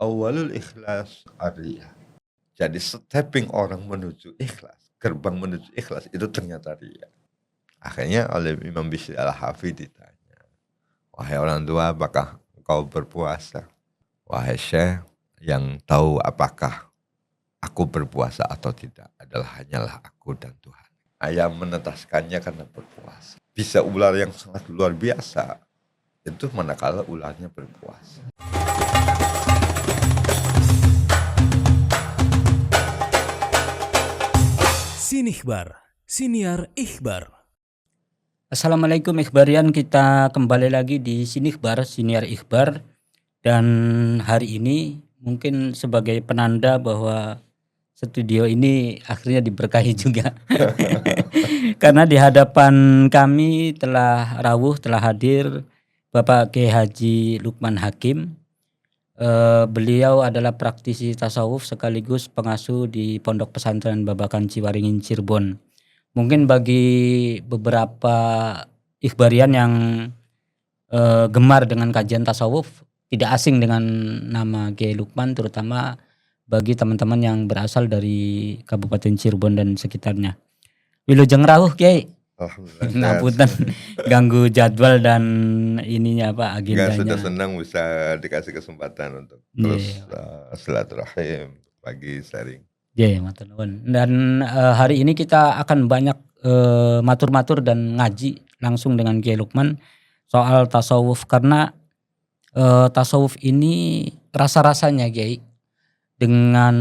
Awalul ikhlas ar-riya. Jadi stepping orang menuju ikhlas, gerbang menuju ikhlas itu ternyata riya. Akhirnya oleh Imam Bisri Al-Hafidh ditanya, wahai orang tua, apakah engkau berpuasa? Wahai Syekh, yang tahu apakah aku berpuasa atau tidak adalah hanyalah aku dan Tuhan. Ayam menetaskannya karena berpuasa. Bisa ular yang sangat luar biasa, itu manakala ularnya berpuasa. Sinihbar, Siniar Ikhbar. Assalamualaikum Ikhbarian, kita kembali lagi di Sinihbar, Siniar Ikhbar. Dan hari ini mungkin sebagai penanda bahwa studio ini akhirnya diberkahi juga. Karena di hadapan kami telah hadir Bapak Kiai Haji Lukman Hakim. Beliau adalah praktisi tasawuf sekaligus pengasuh di Pondok Pesantren Babakan Ciwaringin Cirebon. Mungkin bagi beberapa ikhbarian yang gemar dengan kajian tasawuf tidak asing dengan nama Kiai Lukman, terutama bagi teman-teman yang berasal dari Kabupaten Cirebon dan sekitarnya. Wilujeng rawuh Kiai. Ngapunten ganggu jadwal dan ininya apa agendanya. Sudah senang bisa dikasih kesempatan untuk terus silaturahim pagi sharing. Matur nuwun. Dan hari ini kita akan banyak matur-matur dan ngaji langsung dengan Kiai Lukman soal tasawuf, karena tasawuf ini rasa-rasanya Kiai dengan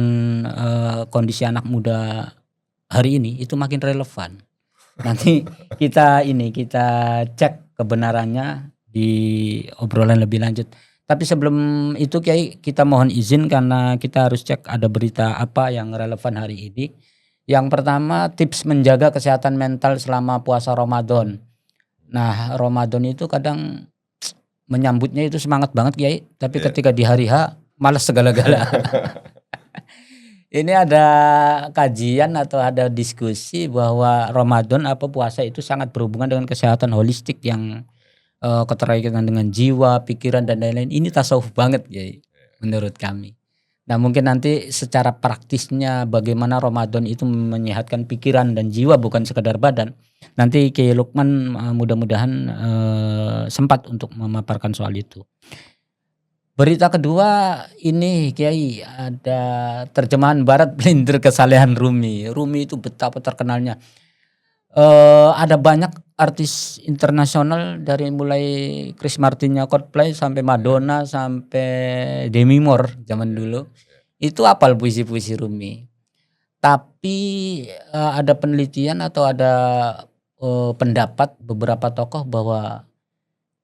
kondisi anak muda hari ini itu makin relevan. Nanti kita cek kebenarannya di obrolan lebih lanjut. Tapi sebelum itu Kiai, kita mohon izin karena kita harus cek ada berita apa yang relevan hari ini. Yang pertama, tips menjaga kesehatan mental selama puasa Ramadan. Nah, Ramadan itu kadang menyambutnya itu semangat banget Kiai, tapi ketika di hari H malas segala-gala. Ini ada kajian atau ada diskusi bahwa Ramadan puasa itu sangat berhubungan dengan kesehatan holistik yang keterkaitan dengan jiwa, pikiran dan lain-lain. Ini tasawuf banget ya menurut kami. Nah, mungkin nanti secara praktisnya bagaimana Ramadan itu menyehatkan pikiran dan jiwa bukan sekedar badan. Nanti Kiai Lukman mudah-mudahan sempat untuk memaparkan soal itu. Berita kedua ini Kiai, ada terjemahan barat Blinder Kesalehan Rumi. Rumi itu betapa terkenalnya. Ada banyak artis internasional dari mulai Chris Martinnya Coldplay sampai Madonna sampai Demi Moore zaman dulu. Itu apal puisi-puisi Rumi. Tapi ada penelitian atau ada pendapat beberapa tokoh bahwa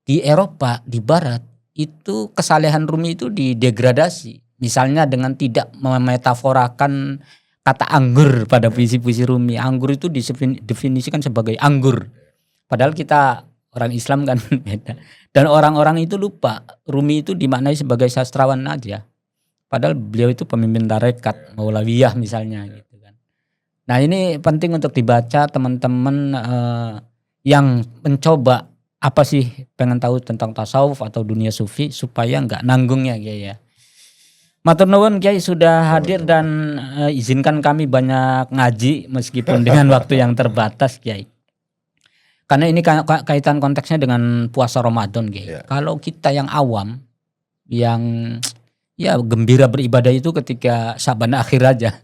di Eropa, di Barat, itu kesalehan Rumi itu didegradasi. Misalnya dengan tidak memetaforakan kata anggur pada puisi-puisi Rumi. Anggur itu didefinisikan sebagai anggur. Padahal kita orang Islam kan beda. Dan orang-orang itu lupa Rumi itu dimaknai sebagai sastrawan aja. Padahal beliau itu pemimpin tarekat Maulawiyah misalnya gitu kan. Nah, ini penting untuk dibaca teman-teman yang mencoba apa sih pengen tahu tentang tasawuf atau dunia sufi supaya enggak nanggungnya Kiai ya. Matur nuwun Kiai sudah hadir dan izinkan kami banyak ngaji meskipun dengan waktu yang terbatas Kiai. Karena ini kaitan konteksnya dengan puasa Ramadan Kiai. Kalau kita yang awam yang ya gembira beribadah itu ketika Syaban akhir aja.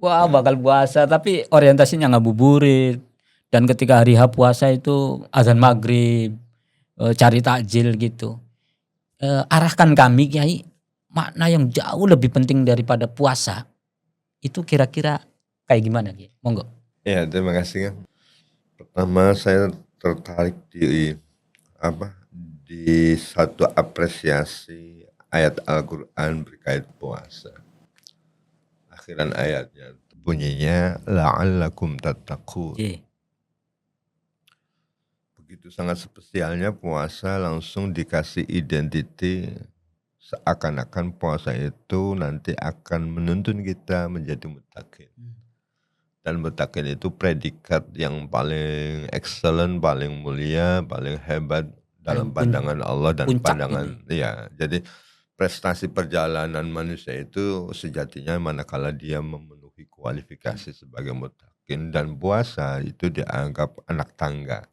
Wah, bakal puasa tapi orientasinya ngabuburit. Dan ketika hari H puasa itu azan maghrib, cari takjil gitu. Arahkan kami Kiai, makna yang jauh lebih penting daripada puasa itu kira-kira kayak gimana Kiai? Monggo. Ya, terima kasih. Pertama saya tertarik di satu apresiasi ayat Al-Quran berkait puasa. Akhiran ayatnya bunyinya la'allakum tattaqun. Begitu sangat spesialnya puasa langsung dikasih identiti seakan-akan puasa itu nanti akan menuntun kita menjadi muttaqin. Dan muttaqin itu predikat yang paling excellent, paling mulia, paling hebat dalam pandangan Allah dan pandangan ini. Ya. Jadi prestasi perjalanan manusia itu sejatinya manakala dia memenuhi kualifikasi sebagai muttaqin, dan puasa itu dianggap anak tangga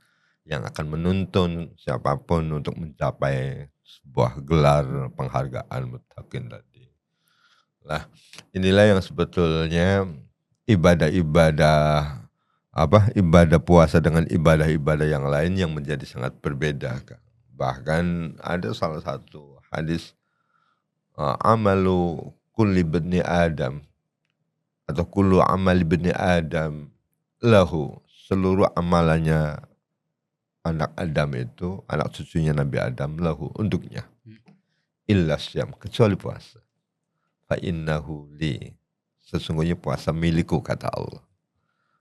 yang akan menuntun siapapun untuk mencapai sebuah gelar penghargaan muttaqin tadi. Lah, inilah yang sebetulnya ibadah-ibadah ibadah puasa dengan ibadah-ibadah yang lain yang menjadi sangat berbeda, Kak. Bahkan ada salah satu hadis, amalu kulli bani Adam atau kullu amali bani Adam lahu, seluruh amalannya anak Adam itu, anak cucunya Nabi Adam, lahu, untuknya, illa syam, kecuali puasa. Fa innahu li, sesungguhnya puasa milikku, kata Allah.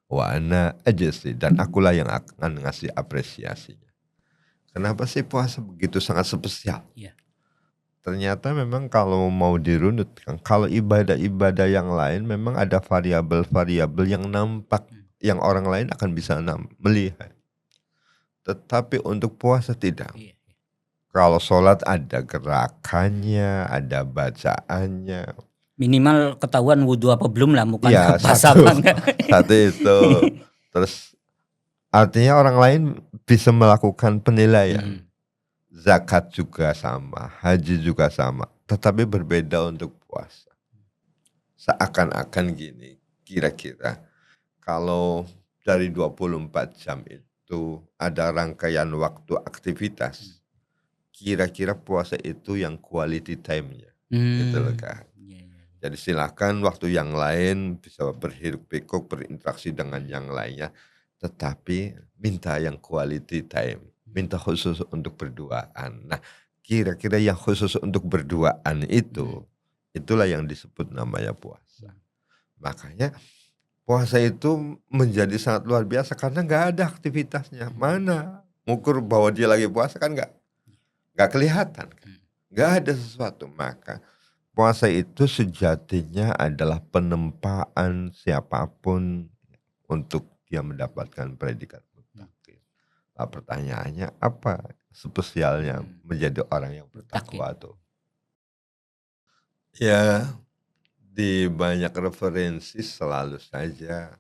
Wa ana ajzi, dan akulah yang akan ngasih apresiasinya. Kenapa sih puasa begitu sangat spesial? Iya. Ternyata memang kalau mau dirunut, kalau ibadah-ibadah yang lain memang ada variabel-variabel yang nampak, yang orang lain akan bisa melihat. Tetapi untuk puasa tidak. Iya. Kalau sholat ada gerakannya, ada bacaannya. Minimal ketahuan wudhu apa belum lah, bukan Ya, basah apa enggak. satu itu. Terus artinya orang lain bisa melakukan penilaian. Zakat juga sama, haji juga sama, tetapi berbeda untuk puasa. Seakan-akan gini, kira-kira kalau dari 24 jam itu ada rangkaian waktu aktivitas, kira-kira puasa itu yang quality time-nya. Gitu loh, Kak. Jadi silahkan waktu yang lain bisa berhiruk pikuk, berinteraksi dengan yang lainnya, tetapi minta yang quality time, minta khusus untuk berduaan. Nah, kira-kira yang khusus untuk berduaan itu, itulah yang disebut namanya puasa. Makanya puasa itu menjadi sangat luar biasa karena nggak ada aktivitasnya. Mana ngukur bahwa dia lagi puasa kan nggak kelihatan, nggak ada sesuatu. Maka puasa itu sejatinya adalah penempaan siapapun untuk dia mendapatkan predikat muttaqin. Nah, pertanyaannya apa spesialnya menjadi orang yang bertakwa tuh? Ya, di banyak referensi selalu saja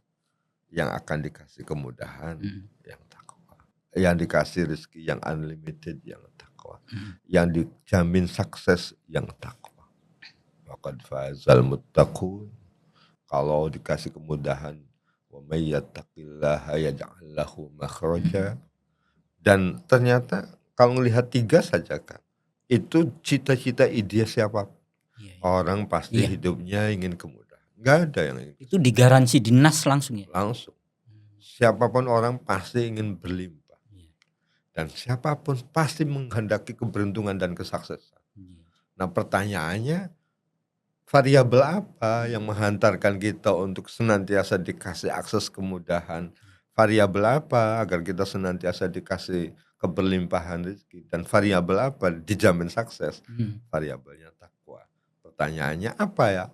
yang akan dikasih kemudahan yang takwa, yang dikasih rezeki yang unlimited yang takwa, yang dijamin sukses yang takwa. Waqad fazal muttaqun, kalau dikasih kemudahan, wa may yattaqillaha yaj'al lahu makhraja. Dan ternyata kalau melihat 3 saja, Kak, itu cita-cita ide siapa? Orang pasti hidupnya ingin kemudahan. Enggak ada yang ingin. Itu digaransi dinas langsung ya? Langsung. Siapapun orang pasti ingin berlimpah. Dan siapapun pasti menghendaki keberuntungan dan kesuksesan. Nah, pertanyaannya, variabel apa yang menghantarkan kita untuk senantiasa dikasih akses kemudahan? Variabel apa agar kita senantiasa dikasih keberlimpahan rezeki? Dan variabel apa dijamin sukses? Variabelnya takwa. Pertanyaannya apa ya?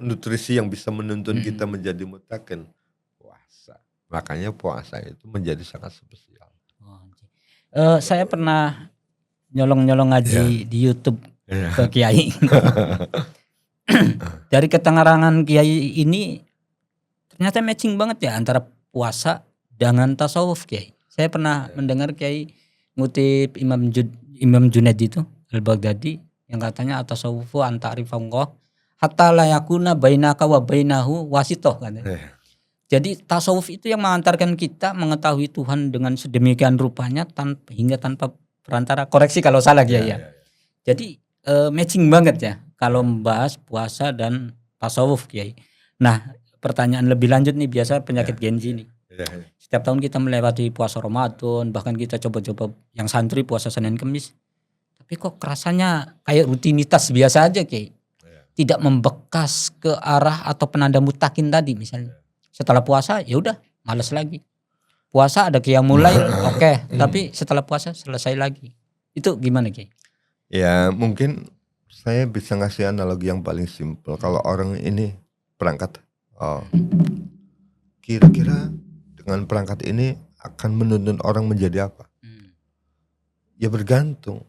Nutrisi yang bisa menuntun kita menjadi muttaqin, puasa. Makanya puasa itu menjadi sangat spesial. Saya pernah nyolong-nyolong ngaji di YouTube ke Kiai. Dari keterangan Kiai ini ternyata matching banget ya antara puasa dengan tasawuf, Kiai. Saya pernah mendengar Kiai ngutip Imam Junaid itu Al-Baghdadi yang katanya at-tasawufu anta arifallah hatta la yakuna bainaka wa bainahu wasitoh katanya. Jadi tasawuf itu yang mengantarkan kita mengetahui Tuhan dengan sedemikian rupanya hingga tanpa perantara. Koreksi kalau salah Kiai ya. Jadi matching banget ya kalau membahas puasa dan tasawuf, Kiai. Nah, pertanyaan lebih lanjut nih, biasa penyakit Genji nih. Setiap tahun kita melewati puasa Ramadan, bahkan kita coba-coba yang santri puasa Senin Kamis. Tapi kok rasanya kayak rutinitas biasa aja, Kiai. Tidak membekas ke arah atau penanda muttaqin tadi misalnya. Setelah puasa ya udah malas lagi. Puasa ada qiyamul lail, oke, tapi setelah puasa selesai lagi. Itu gimana, Kiai? Ya, mungkin saya bisa ngasih analogi yang paling simpel. Kalau orang ini perangkat, kira-kira dengan perangkat ini akan menuntun orang menjadi apa? Ya bergantung.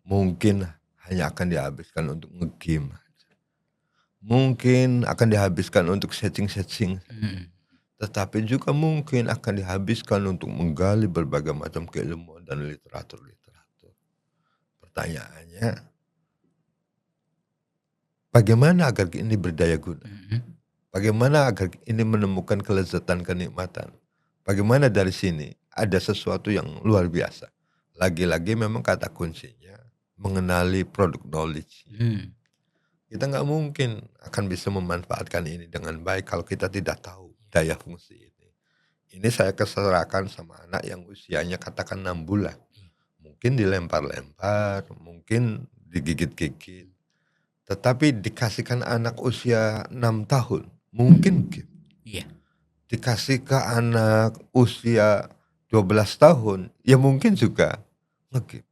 Mungkin hanya akan dihabiskan untuk nge-game aja. Mungkin akan dihabiskan untuk setting-setting. Tetapi juga mungkin akan dihabiskan untuk menggali berbagai macam keilmuan dan literatur-literatur. Pertanyaannya, bagaimana agar ini berdaya guna? Bagaimana agar ini menemukan kelezatan, kenikmatan? Bagaimana dari sini ada sesuatu yang luar biasa? Lagi-lagi memang kata kuncinya mengenali produk knowledge. Kita nggak mungkin akan bisa memanfaatkan ini dengan baik kalau kita tidak tahu daya fungsi ini. Ini saya keserahkan sama anak yang usianya katakan 6 bulan. Mungkin dilempar-lempar, mungkin digigit-gigit. Tetapi dikasihkan anak usia 6 tahun, mungkin game. Iya. Dikasih ke anak usia 12 tahun, ya mungkin juga nge-game.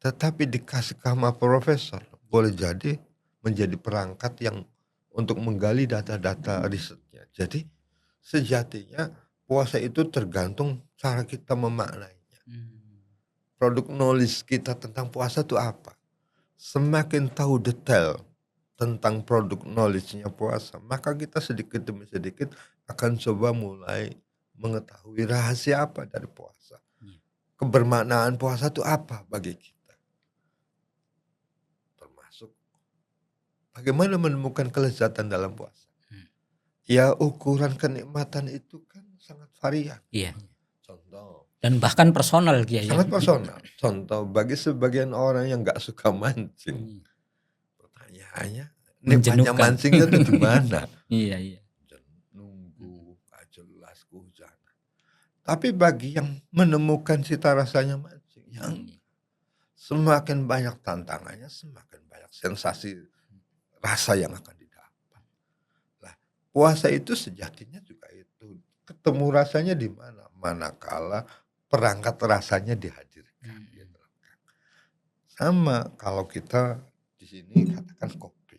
Tetapi dikasih ke sama profesor, boleh jadi menjadi perangkat yang untuk menggali data-data risetnya. Jadi sejatinya puasa itu tergantung cara kita memaknainya. Produk knowledge kita tentang puasa itu apa? Semakin tahu detail tentang produk knowledge-nya puasa, maka kita sedikit demi sedikit akan coba mulai mengetahui rahasia apa dari puasa. Kebermaknaan puasa itu apa bagi kita? Termasuk bagaimana menemukan kelezatan dalam puasa. Ya ukuran kenikmatan itu kan sangat varian. Iya. Contoh. Dan bahkan personal Kiai. Sangat personal. Contoh bagi sebagian orang yang nggak suka mancing. Pertanyaannya, nikmatnya mancingnya itu di mana? Iya. Nunggu, gak jelas kehujanan. Tapi bagi yang menemukan cita rasanya mancing, yang semakin banyak tantangannya, semakin banyak sensasi rasa yang akan didapat. Puasa itu sejatinya juga itu. Ketemu rasanya di mana? Manakala perangkat rasanya dihadirkan. Sama kalau kita di sini katakan kopi.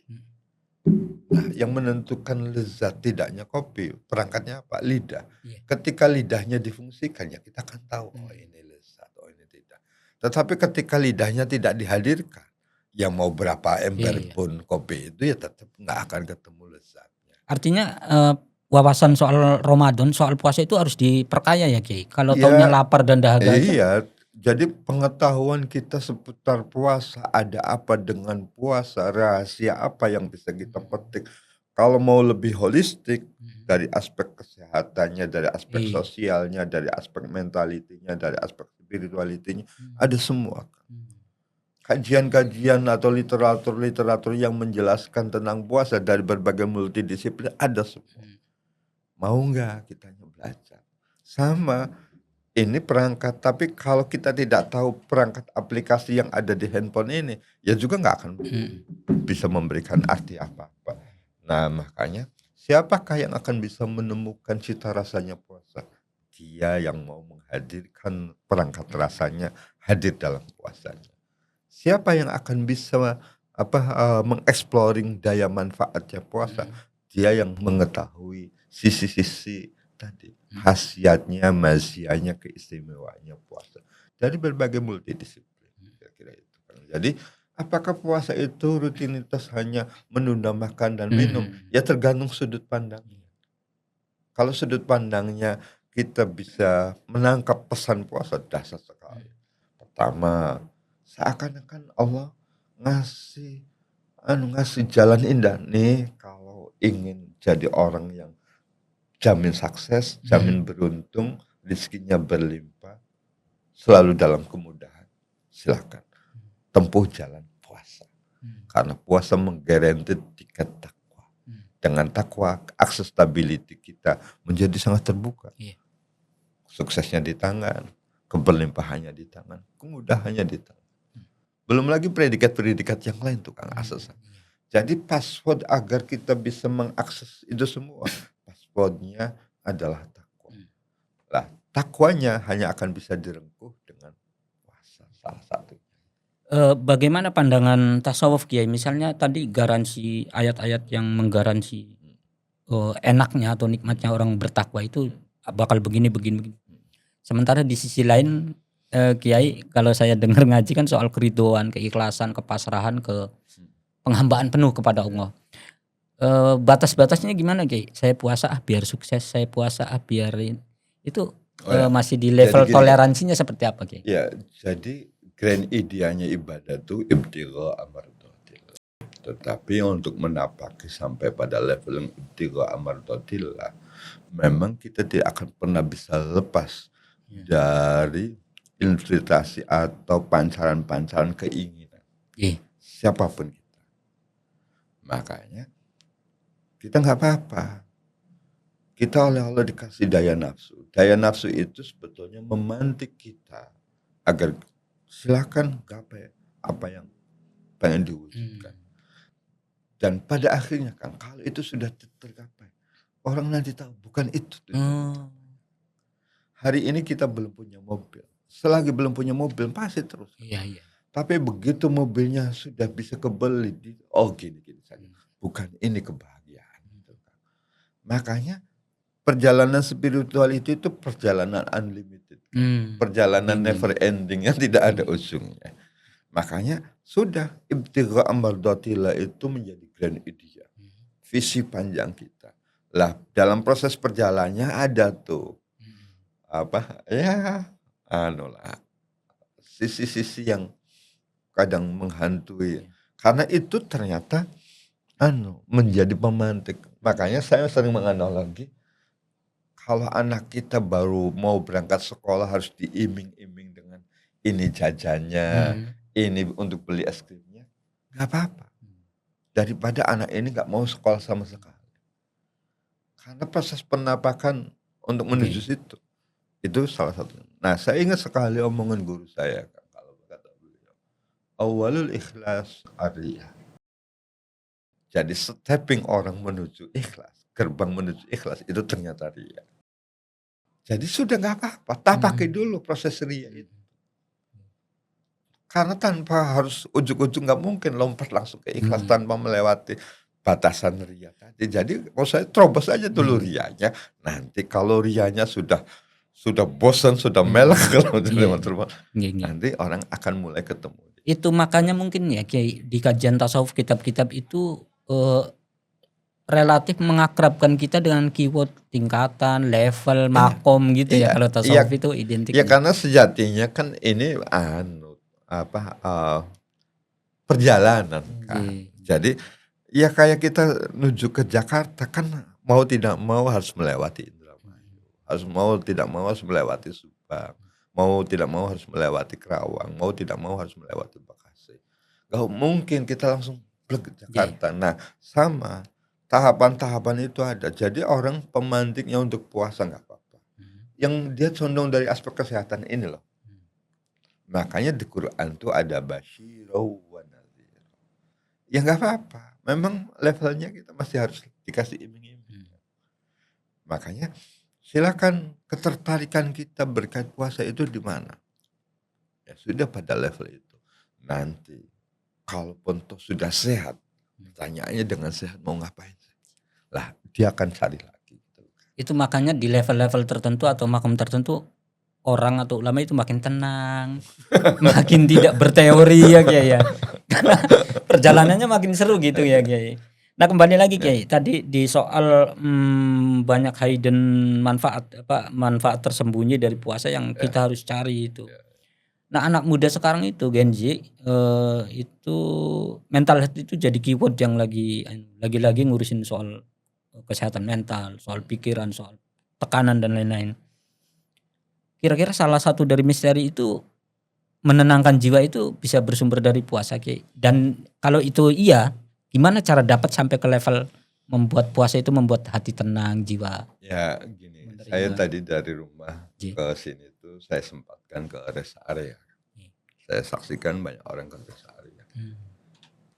Nah, yang menentukan lezat tidaknya kopi, perangkatnya apa? Lidah. Ketika lidahnya difungsikan, ya kita akan tahu, oh ini lezat, oh ini tidak. Tetapi ketika lidahnya tidak dihadirkan, ya mau berapa ember pun kopi itu ya tetap nggak akan ketemu lezatnya. Artinya wawasan soal Ramadan, soal puasa itu harus diperkaya ya Kiai. Kalau taunya lapar dan dahaga. Iya, jadi pengetahuan kita seputar puasa, ada apa dengan puasa, rahasia apa yang bisa kita petik. Kalau mau lebih holistik dari aspek kesehatannya, dari aspek sosialnya, dari aspek mentalitinya, dari aspek spiritualitinya, ada semua. Kajian-kajian atau literatur-literatur yang menjelaskan tentang puasa dari berbagai multidisiplin ada semua. Mau nggak kita belajar? Sama, ini perangkat. Tapi kalau kita tidak tahu perangkat aplikasi yang ada di handphone ini, ya juga nggak akan bisa memberikan arti apa-apa. Nah makanya siapakah yang akan bisa menemukan cita rasanya puasa? Dia yang mau menghadirkan perangkat rasanya hadir dalam puasanya. Siapa yang akan bisa mengeksploring daya manfaatnya puasa? Dia yang mengetahui sisi-sisi tadi, khasiatnya, mazianya, keistimewaannya puasa dari berbagai multidisiplin. Kira-kira itu. Jadi apakah puasa itu rutinitas hanya menunda makan dan minum? Ya tergantung sudut pandangnya. Kalau sudut pandangnya kita bisa menangkap pesan puasa, dahsyat sekali. Pertama, seakan-akan Allah ngasih jalan indah nih kalau ingin jadi orang yang jamin sukses, jamin beruntung, rezekinya berlimpah, selalu dalam kemudahan. Silakan tempuh jalan puasa. Karena puasa menggaranti tiket takwa. Dengan takwa, accessibility kita menjadi sangat terbuka. Suksesnya di tangan, keberlimpahannya di tangan, kemudahannya di tangan. Belum lagi predikat-predikat yang lain tukang akses. Jadi password agar kita bisa mengakses itu semua, passwordnya adalah takwa. Lah, takwanya hanya akan bisa direngkuh dengan puasa salah satu. Bagaimana pandangan tasawuf Kiai? Misalnya tadi garansi ayat-ayat yang menggaransi enaknya atau nikmatnya orang bertakwa itu bakal begini. Sementara di sisi lain Kiai, kalau saya dengar ngaji kan soal keridhaan, keikhlasan, kepasrahan, penghambaan penuh kepada Allah. Batas-batasnya gimana Kiai? Saya puasa biar sukses, saya puasa biar itu Oh ya, masih di jadi level gini, toleransinya seperti apa Kiai? ya jadi grand ideanya ibadah itu ibtigha amardhatillah. Tetapi untuk menapaki sampai pada level yang ibtigha amardhatillah, memang kita tidak akan pernah bisa lepas dari infiltrasi atau pancaran-pancaran keinginan Iya. siapapun kita. Makanya kita nggak apa-apa. Kita oleh Allah dikasih daya nafsu. Daya nafsu itu sebetulnya memantik kita agar silakan gapai apa yang pengen diwujudkan. Dan pada akhirnya kan kalau itu sudah tergapai, orang nanti tahu bukan itu tujuan. Hari ini kita belum punya mobil. Selagi belum punya mobil pasti terus. Iya. Tapi begitu mobilnya sudah bisa kebeli, gini saja. Bukan ini kebahagiaan. Makanya perjalanan spiritual itu perjalanan unlimited. Perjalanan never ending yang tidak ada ujungnya. Makanya sudah ibtigha amardhatillah itu menjadi grand idea. Visi panjang kita. Lah dalam proses perjalanannya ada tuh sisi-sisi yang kadang menghantui. Karena itu ternyata menjadi pemantik. Makanya saya sering menganalogi, kalau anak kita baru mau berangkat sekolah harus diiming-iming dengan ini jajannya, ini untuk beli es krimnya, nggak apa-apa. Daripada anak ini nggak mau sekolah sama sekali. Karena proses penapakan untuk menuju situ, itu salah satunya. Nah, saya ingat sekali omongan guru saya, kalau kata beliau, awalul ikhlas ariyah. Jadi stepping orang menuju ikhlas, gerbang menuju ikhlas itu ternyata riya. Jadi sudah nggak apa-apa, tapaki dulu proses riya itu. Karena tanpa harus ujung-ujung nggak mungkin lompat langsung ke ikhlas tanpa melewati batasan riya tadi. Jadi kalau saya terobos aja dulu riyanya. Nanti kalau riyanya sudah bosan, sudah melek kalau teman-teman, nanti orang akan mulai ketemu. Itu makanya mungkin ya Kiai, di kajian tasawuf kitab-kitab itu relatif mengakrabkan kita dengan keyword tingkatan, level, makom gitu ya. Kalau tasawuf itu identik. Ya karena sejatinya kan ini perjalanan kan. Jadi ya kayak kita menuju ke Jakarta kan mau tidak mau harus melewati Indramayu, mau tidak mau harus melewati Subang, mau tidak mau harus melewati Kerawang, mau tidak mau harus melewati Bekasi. Gak mungkin kita langsung ke Jakarta. Nah sama tahapan-tahapan itu ada. Jadi orang pemantiknya untuk puasa nggak apa-apa. Yang dia condong dari aspek kesehatan ini loh. Makanya di Quran tuh ada basyirau wa nadhir. Ya nggak apa-apa. Memang levelnya kita masih harus dikasih iming-iming. Makanya silakan ketertarikan kita berkait puasa itu di mana. Ya sudah pada level itu. Nanti kalaupun toh sudah sehat, pertanyaannya dengan sehat mau ngapain? Lah dia akan cari lagi. Itu makanya di level-level tertentu atau makom tertentu orang atau ulama itu makin tenang, makin tidak berteori ya Kiai ya. Karena perjalanannya makin seru gitu ya Kiai. Nah kembali lagi Kiai, tadi di soal banyak hidden manfaat tersembunyi dari puasa yang kita harus cari itu. Nah anak muda sekarang itu Gen Z itu mental health itu jadi keyword yang lagi ngurusin soal kesehatan mental, soal pikiran, soal tekanan dan lain-lain. Kira-kira salah satu dari misteri itu menenangkan jiwa itu bisa bersumber dari puasa Kiai. Dan kalau itu iya, gimana cara dapat sampai ke level membuat puasa itu membuat hati tenang, jiwa? Ya gini, saya tadi dari rumah ke sini tuh saya sempatkan ke rest area. Saya saksikan banyak orang ke rest area.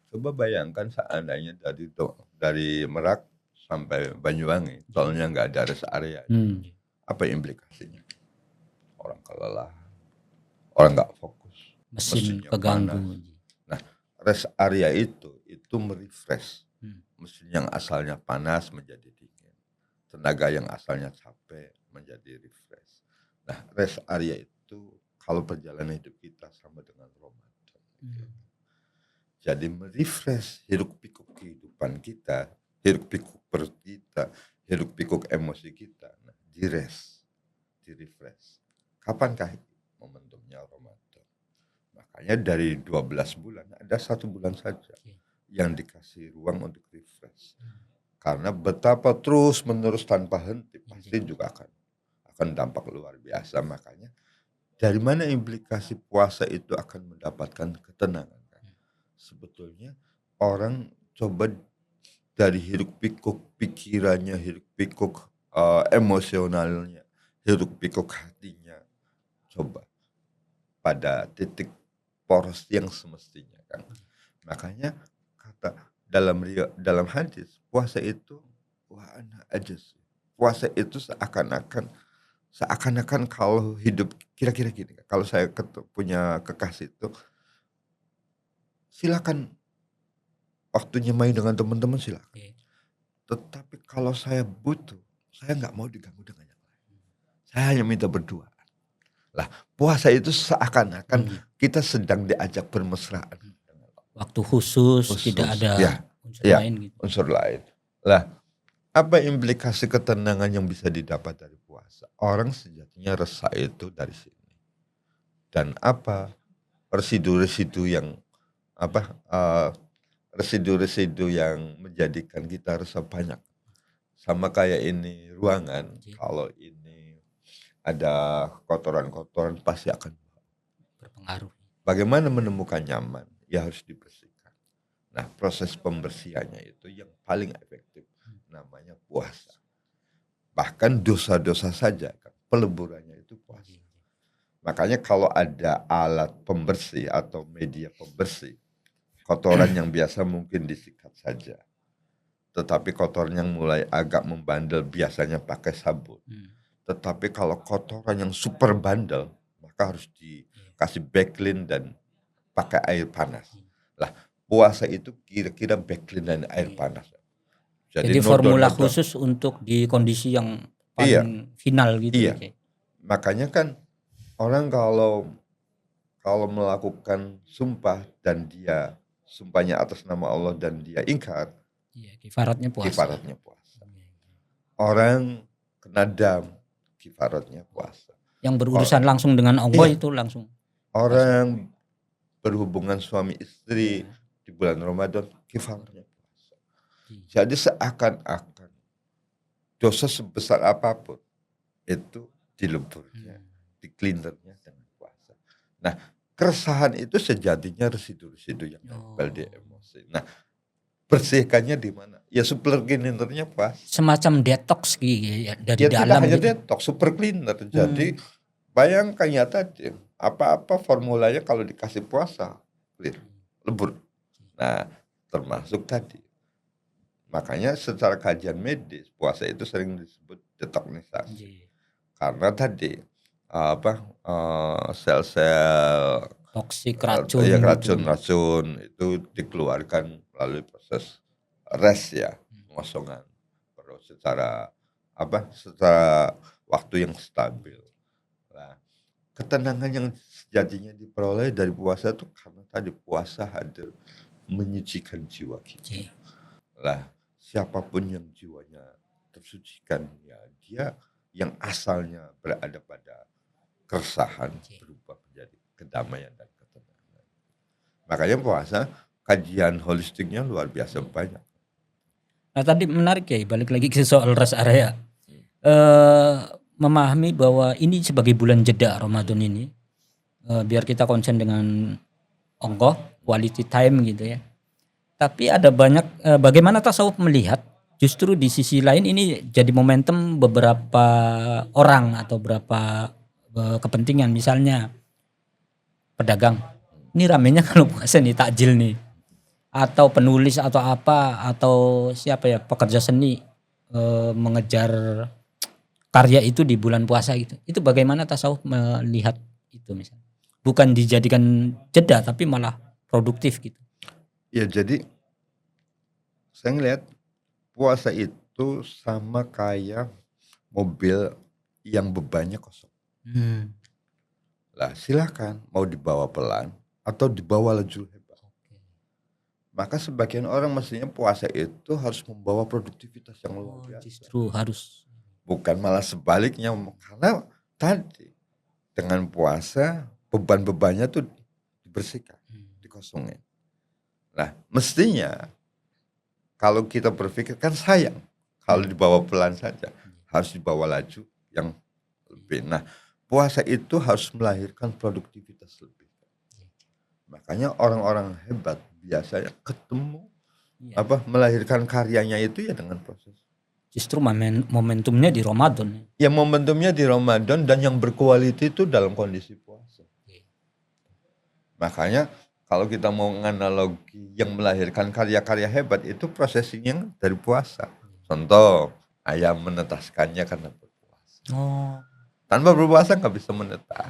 Coba bayangkan seandainya dari Merak sampai Banyuwangi, soalnya nggak ada rest area. Apa implikasinya? Orang kelelahan, orang nggak fokus, mesin keganggu. Nah, rest area itu merefresh. Mesin yang asalnya panas menjadi dingin, tenaga yang asalnya capek menjadi refresh. Nah, rest area itu kalau perjalanan hidup kita sama dengan Ramadan. Jadi merefresh hiruk pikuk kehidupan kita, hiruk pikuk perut kita, hiruk pikuk emosi kita. Nah, direfresh. Kapankah momentumnya Ramadan? Makanya dari 12 bulan ada 1 bulan saja yang dikasih ruang untuk refresh. Karena betapa terus menerus tanpa henti pasti juga akan dampak luar biasa. Makanya dari mana implikasi puasa itu akan mendapatkan ketenangan? Sebetulnya orang coba dari hiruk pikuk pikirannya, hiruk pikuk emosionalnya, hiruk pikuk hatinya, coba pada titik poros yang semestinya kan. Makanya kata dalam hadis puasa itu wa'ana ajaz. Puasa itu seakan-akan kalau hidup kira-kira gini. Kalau saya punya kekasih itu, silakan waktunya main dengan teman-teman silakan. Tetapi kalau saya butuh, saya nggak mau diganggu dengan yang lain. Saya hanya minta berdoa. Lah, puasa itu seakan-akan kita sedang diajak bermesraan. Waktu khusus tidak ada unsur lain gitu. Unsur lain. Lah, apa implikasi ketenangan yang bisa didapat dari puasa? Orang sejatinya resah itu dari sini. Dan apa residu-residu yang residu-residu yang menjadikan kita resah banyak. Sama kayak ini ruangan, kalau ini ada kotoran-kotoran pasti akan berpengaruh. Bagaimana menemukan nyaman? Ya harus dibersihkan. Nah, proses pembersihannya itu yang paling efektif, namanya puasa. Bahkan dosa-dosa saja, kan, peleburannya itu puasa. Makanya kalau ada alat pembersih atau media pembersih, kotoran yang biasa mungkin disikat saja. Tetapi kotoran yang mulai agak membandel biasanya pakai sabun. Tetapi kalau kotoran yang super bandel, maka harus dikasih backlin dan pakai air panas. Lah, puasa itu kira-kira backlin dan air panas. Jadi formula khusus untuk di kondisi yang paling final gitu. Iya. Makanya kan orang kalau melakukan sumpah dan dia sumpahnya atas nama Allah dan dia ingkar, kifaratnya puasa. Orang kena dam, kifaratnya puasa. Yang berurusan langsung dengan Allah itu langsung. Orang berhubungan suami istri di bulan Ramadan, kifaratnya puasa. Jadi seakan-akan dosa sebesar apapun itu dileburnya, diklinternya dengan puasa. Nah, keresahan itu sejatinya residu-residu yang nempel di emosi. Nah, bersihkannya di mana? Ya super cleanernya pas. Semacam detox dari ya, dalam. Tidak hanya detox, super cleaner. Jadi bayangkan ya tadi, apa-apa formulanya kalau dikasih puasa, clear, lebur. Nah, termasuk tadi. Makanya secara kajian medis, puasa itu sering disebut detoksisasi. Karena tadi sel-sel toksik, racun, racun itu dikeluarkan melalui proses rest ya, pengosongan perut secara waktu yang stabil. Nah, ketenangan yang sejatinya diperoleh dari puasa itu karena tadi puasa hadir menyucikan jiwa kita. Lah, siapapun yang jiwanya tersucikan, ya dia yang asalnya berada pada keresahan berubah menjadi kedamaian dan ketenangan. Makanya puasa kajian holistiknya luar biasa banyak. Nah, tadi menarik ya, balik lagi ke soal rest area. Memahami bahwa ini sebagai bulan jeda Ramadan ini, biar kita konsen dengan quality time gitu ya. Tapi ada banyak bagaimana tasawuf melihat justru di sisi lain ini jadi momentum beberapa orang atau beberapa kepentingan, misalnya pedagang. Ini ramenya kalau puasa nih, takjil nih. Atau penulis atau apa, atau siapa ya, pekerja seni mengejar karya itu di bulan puasa gitu. Itu bagaimana tasawuf melihat itu misalnya? Bukan dijadikan jeda tapi malah produktif gitu. Ya, jadi saya ngelihat puasa itu sama kayak mobil yang bebannya kosong. Lah silakan mau dibawa pelan atau dibawa laju hebat. Maka sebagian orang mestinya puasa itu harus membawa produktivitas yang luar biasa. Justru harus. Bukan malah sebaliknya, karena tadi dengan puasa beban-bebannya tuh dibersihkan, dikosongin. Nah mestinya kalau kita berpikir kan sayang kalau dibawa pelan saja, harus dibawa laju yang lebih. Nah puasa itu harus melahirkan produktivitas lebih. Makanya orang-orang hebat biasanya ketemu melahirkan karyanya itu ya dengan proses. Justru momentumnya di Ramadan. Ya momentumnya di Ramadan dan yang berkualitas itu dalam kondisi puasa. Makanya kalau kita mau menganalogi yang melahirkan karya-karya hebat itu prosesinya dari puasa. Contoh, ayam menetaskannya karena berpuasa. Tanpa berpuasa nggak bisa menetas.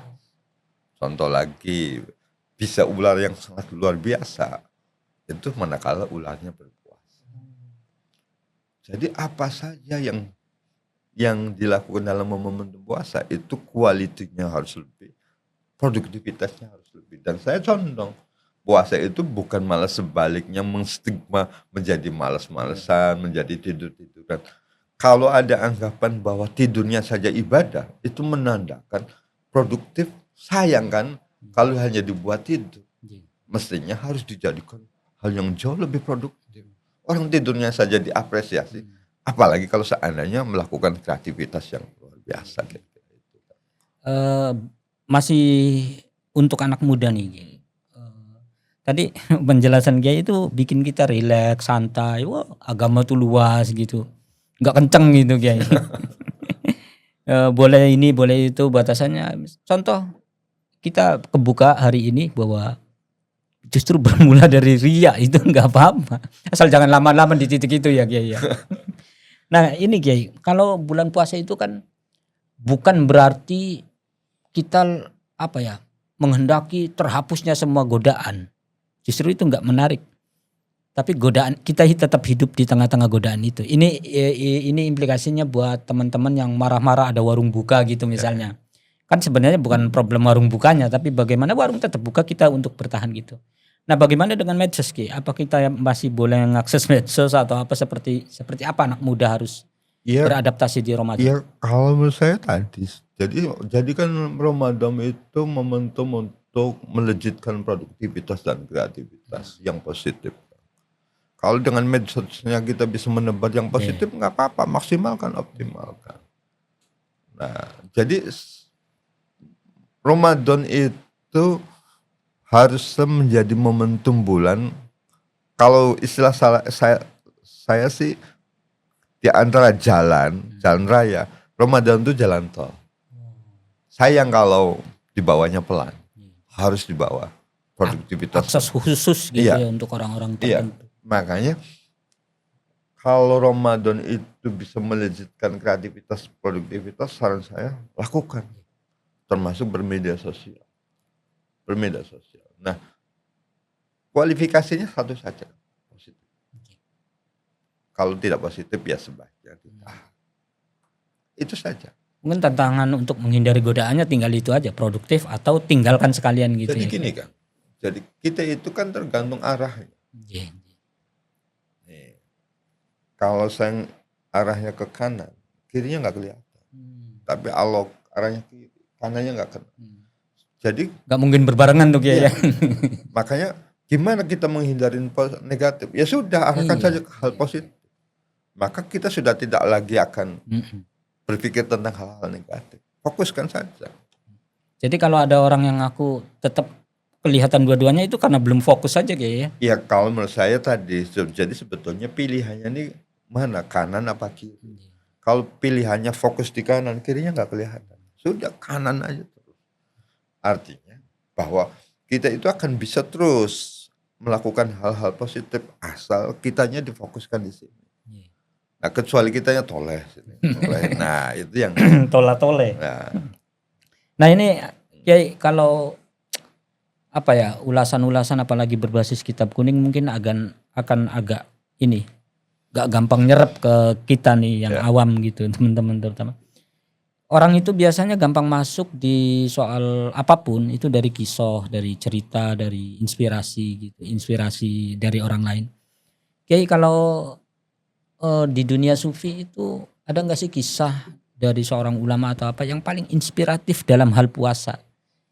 Contoh lagi, bisa ular yang sangat luar biasa. Itu manakala ularnya berpuasa. Jadi apa saja yang dilakukan dalam momentum puasa itu kualitinya harus lebih, produktivitasnya harus lebih. Dan saya condong puasa itu bukan malah sebaliknya menstigma menjadi malas-malesan, menjadi tidur-tiduran. Kalau ada anggapan bahwa tidurnya saja ibadah, itu menandakan produktif. Sayang kan kalau hanya dibuat tidur. Mestinya harus dijadikan hal yang jauh lebih produktif. Orang tidurnya saja diapresiasi, apalagi kalau seandainya melakukan kreativitas yang luar biasa. Masih untuk anak muda nih. Tadi penjelasan Kiai itu bikin kita rileks, santai. Wah, agama tuh luas gitu. Nggak kenceng gitu Kiai. Boleh ini, boleh itu, batasannya. Contoh, kita kebuka hari ini bahwa justru bermula dari ria itu nggak apa-apa. Asal jangan lama-lama di titik itu ya Kiai ya. Nah ini Kiai, kalau bulan puasa itu kan bukan berarti kita menghendaki terhapusnya semua godaan. Justru itu nggak menarik. Tapi godaan kita tetap hidup di tengah-tengah godaan itu. Ini implikasinya buat teman-teman yang marah-marah ada warung buka gitu misalnya. Kan sebenarnya bukan problem warung bukanya, tapi bagaimana warung tetap buka kita untuk bertahan gitu. Nah, bagaimana dengan medsos Ki? Apa kita masih boleh mengakses medsos atau apa seperti apa anak muda harus beradaptasi di Ramadan? Iya, kalau menurut saya tadi. Jadi kan Ramadan itu momentum untuk melejitkan produktivitas dan kreativitas yang positif. Kalau dengan medsosnya kita bisa menebar yang positif nggak apa-apa, maksimalkan, optimalkan. Nah, jadi Ramadan itu harusnya menjadi momentum bulan. Kalau istilah saya sih di antara jalan raya, Ramadan itu jalan tol. Sayang kalau dibawanya pelan, harus dibawa produktivitas. Akses khusus gitu ya untuk orang-orang tertentu. Makanya kalau Ramadan itu bisa melejitkan kreativitas, produktivitas, saran saya lakukan. Termasuk bermedia sosial. Nah, kualifikasinya satu saja, positif. Kalau tidak positif ya sebaiknya ditahan. Itu saja. Mungkin tantangan untuk menghindari godaannya tinggal itu aja, produktif atau tinggalkan sekalian gitu. Jadi gini kan, jadi kita itu kan tergantung arahnya. Nih, kalau saya arahnya ke kanan, kirinya nggak kelihatan. Tapi kalau arahnya kiri, kanannya nggak kena. Jadi nggak mungkin berbarengan tuh ya. Makanya gimana kita menghindari negatif? Ya sudah, arahkan saja ke hal positif. Maka kita sudah tidak lagi akan berpikir tentang hal-hal negatif. Fokuskan saja. Jadi kalau ada orang yang ngaku tetap kelihatan dua-duanya itu karena belum fokus saja kayak ya? Iya, kalau menurut saya tadi, jadi sebetulnya pilihannya ini mana, kanan apa kiri. Kalau pilihannya fokus di kanan, kirinya nggak kelihatan. Sudah kanan aja terus. Artinya bahwa kita itu akan bisa terus melakukan hal-hal positif asal kitanya difokuskan di sini. Nah, kecuali kitanya toleh. Nah, itu yang tola-tole. Nah ini Kiai, kalau ulasan-ulasan apalagi berbasis kitab kuning mungkin akan agak gak gampang nyerap ke kita nih yang awam gitu, teman-teman terutama. orang itu biasanya gampang masuk di soal apapun itu dari kisah, dari cerita, dari inspirasi gitu, inspirasi dari orang lain. Kiai, kalau di dunia sufi itu ada nggak sih kisah dari seorang ulama atau apa yang paling inspiratif dalam hal puasa?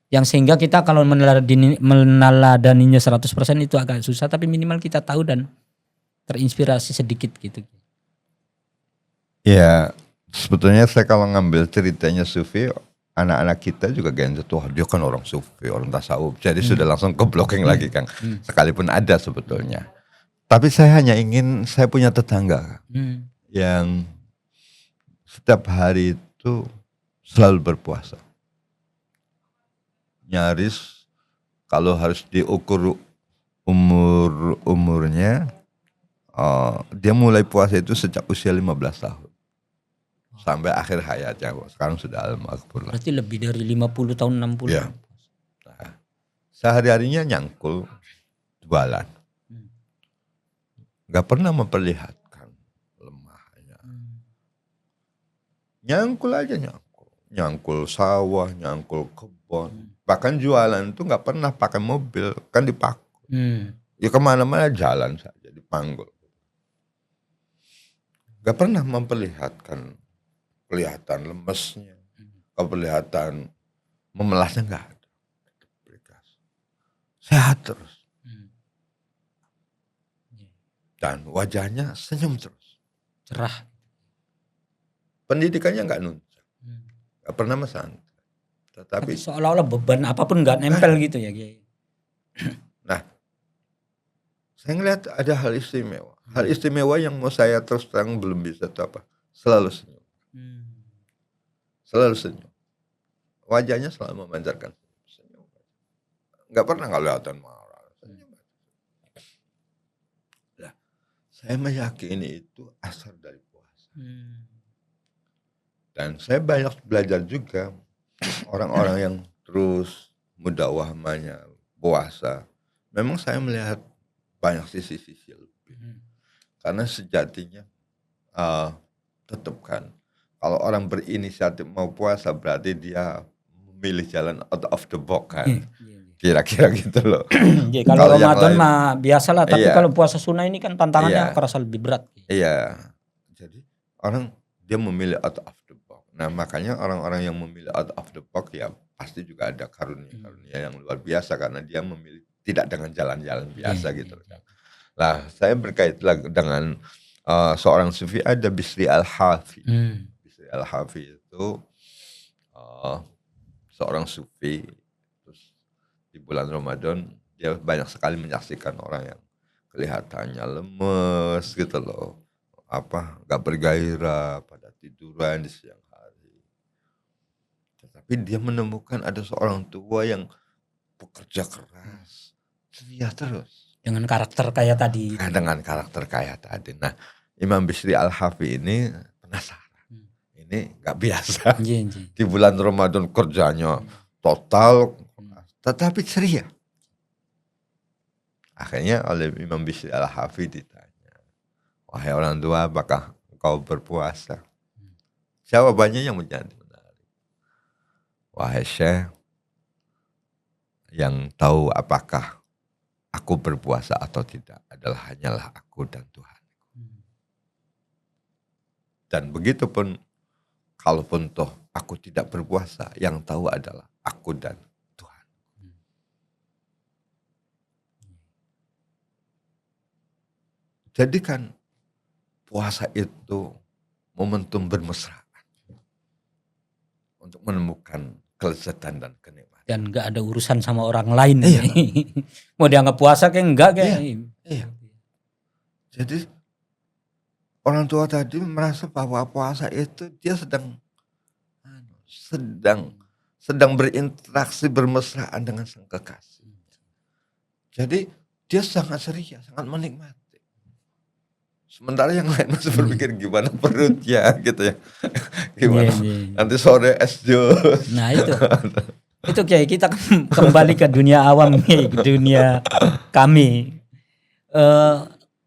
Yang sehingga kita kalau meneladaninya 100% itu agak susah, tapi minimal kita tahu dan terinspirasi sedikit gitu. Ya, sebetulnya saya kalau ngambil ceritanya sufi, anak-anak kita juga gengsi tuh, dia kan orang sufi, orang tasawuf, jadi sudah langsung ke blocking lagi Kang. Sekalipun ada sebetulnya. Tapi saya hanya ingin, saya punya tetangga yang setiap hari itu selalu berpuasa. Nyaris kalau harus diukur umurnya, dia mulai puasa itu sejak usia 15 tahun. Sampai akhir hayatnya, sekarang sudah almarhum. Berarti lebih dari 50 tahun, 60. Ya. Nah, sehari-harinya nyangkul, jualan. Gak pernah memperlihatkan lemahnya. Nyangkul aja nyangkul. Nyangkul sawah, nyangkul kebun. Bahkan jualan itu gak pernah pakai mobil, kan dipaku. Ya kemana-mana jalan saja, dipanggul. Gak pernah memperlihatkan kelihatan lemesnya, kelihatan memelasnya gak ada. Sehat terus. Dan wajahnya senyum terus. Cerah. Pendidikannya gak nunjuk. Gak pernah mesantai. Tapi Tetapi seolah-olah beban apapun gak nempel gitu ya Kiai. nah, saya ngeliat ada hal istimewa. Hal istimewa yang mau saya terus terang belum bisa itu apa. Selalu senyum. Selalu senyum. Wajahnya selalu memancarkan senyum. Gak pernah kelihatan marah. Nah, saya meyakini itu asal dari puasa. Dan saya banyak belajar juga orang-orang yang terus mudakwahnya puasa. Memang saya melihat banyak sisi-sisi lebih. Karena sejatinya tetap kan kalau orang berinisiatif mau puasa berarti dia memilih jalan out of the box kan. Kira-kira gitu loh. Jadi kalau Ramadan lain, mah biasalah, tapi iya. kalau puasa sunnah ini kan tantangannya Iya. kerasa lebih berat. Iya. Jadi orang dia memilih out of the box. Nah, makanya orang-orang yang memilih out of the box ya pasti juga ada karunia-karunia yang luar biasa karena dia memilih tidak dengan jalan-jalan biasa gitu. Nah, saya berkait dengan seorang sufi ada Bisri Al-Hafi. Bisri Al-Hafi itu seorang sufi. Terus di bulan Ramadan dia banyak sekali menyaksikan orang yang kelihatannya lemes gitu loh. Gak bergairah, pada tiduran di siang hari. Tetapi dia menemukan ada seorang tua yang bekerja keras, ceria terus. Dengan karakter kayak tadi. Dengan karakter kayak tadi. Nah, Imam Bisri Al-Hafi ini penasaran. Ini gak biasa. Di bulan Ramadan kerjanya total, tetapi ceria. Akhirnya oleh Imam Bisri Al-Hafi ditanya, wahai orang tua, apakah engkau berpuasa? Jawabannya yang menjadi menarik. Wahai Syekh, yang tahu apakah aku berpuasa atau tidak adalah hanyalah aku dan Tuhan. Dan begitu pun, kalaupun toh aku tidak berpuasa, yang tahu adalah aku dan Tuhan. Jadikan puasa itu momentum bermesraan untuk menemukan kelezatan dan kenikmatan. Dan gak ada urusan sama orang lain. Iya. Mau dianggap puasa kayak enggak kayak. Iya. Jadi orang tua tadi merasa bahwa puasa itu dia sedang berinteraksi bermesraan dengan sang kekasih. Jadi dia sangat ceria, sangat menikmati. Sementara yang lain masih berpikir gimana perutnya gitu ya. Gimana nanti sore es jus. Nah itu kayak kita kembali ke dunia awam nih, ke dunia kami.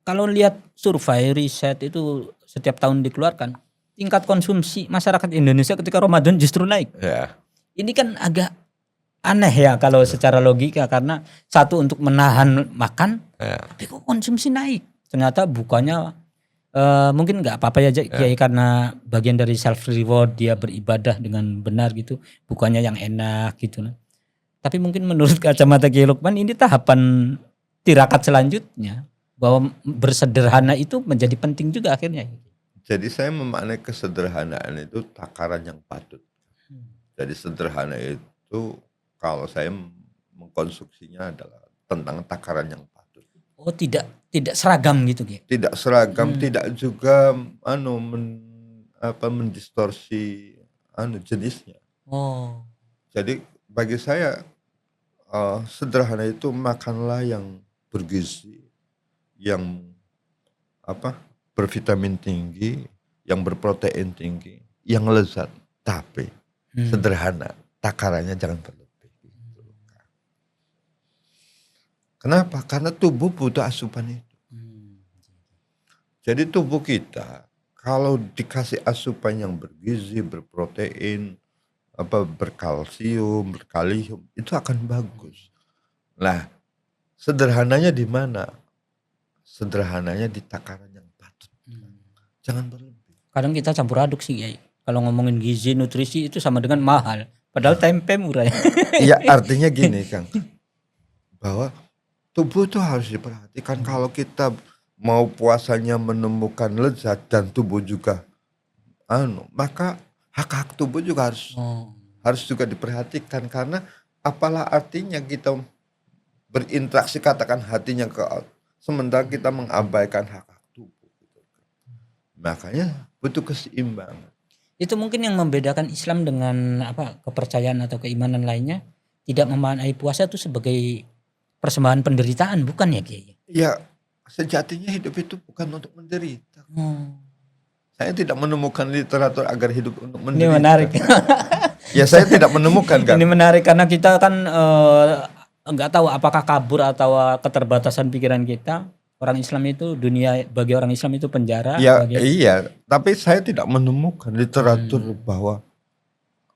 Kalau lihat survei riset itu setiap tahun dikeluarkan, tingkat konsumsi masyarakat Indonesia ketika Ramadan justru naik. Ya. Ini kan agak aneh ya kalau secara logika, karena satu untuk menahan makan, Ya. tapi kok konsumsi naik. Ternyata bukannya mungkin nggak apa-apa ya Kiai, karena bagian dari self reward, dia beribadah dengan benar gitu, bukannya yang enak gitu. Tapi mungkin menurut kacamata Kiai Lukman ini tahapan tirakat selanjutnya, bahwa bersederhana itu menjadi penting juga akhirnya. Jadi saya memaknai kesederhanaan itu takaran yang patut. Jadi sederhana itu kalau saya mengkonstruksinya adalah tentang takaran yang patut. Oh, tidak seragam gitu Kiai. Tidak seragam, tidak juga mendistorsi jenisnya. Oh. Jadi bagi saya sederhana itu makanlah yang bergizi, yang bervitamin tinggi, yang berprotein tinggi, yang lezat, tapi sederhana, takarannya jangan berlebih. Kenapa? Karena tubuh butuh asupan itu. Jadi tubuh kita kalau dikasih asupan yang bergizi, berprotein, berkalsium, berkalium, itu akan bagus. Nah, sederhananya di mana? Sederhananya di takaran yang patut. Jangan berlebih. Kadang kita campur aduk sih Kiai. Kalau ngomongin gizi, nutrisi itu sama dengan mahal. Padahal tempe murah ya. Iya, artinya gini Kang, bahwa tubuh itu harus diperhatikan. Kalau kita mau puasanya menemukan lezat dan tubuh juga maka hak-hak tubuh juga harus juga diperhatikan. Karena apalah artinya kita berinteraksi, katakan hatinya ke sementara kita mengabaikan hak-hak tubuh. Makanya butuh keseimbangan. Itu mungkin yang membedakan Islam dengan kepercayaan atau keimanan lainnya, tidak memaknai puasa itu sebagai persembahan penderitaan, bukan ya Kiai? Ya, sejatinya hidup itu bukan untuk menderita. Saya tidak menemukan literatur agar hidup untuk menderita. Ini menarik. Ya saya tidak menemukan kan. Ini menarik karena kita kan nggak tahu apakah kabur atau keterbatasan pikiran kita. Orang Islam itu bagi orang Islam itu penjara. Ya iya, tapi saya tidak menemukan literatur bahwa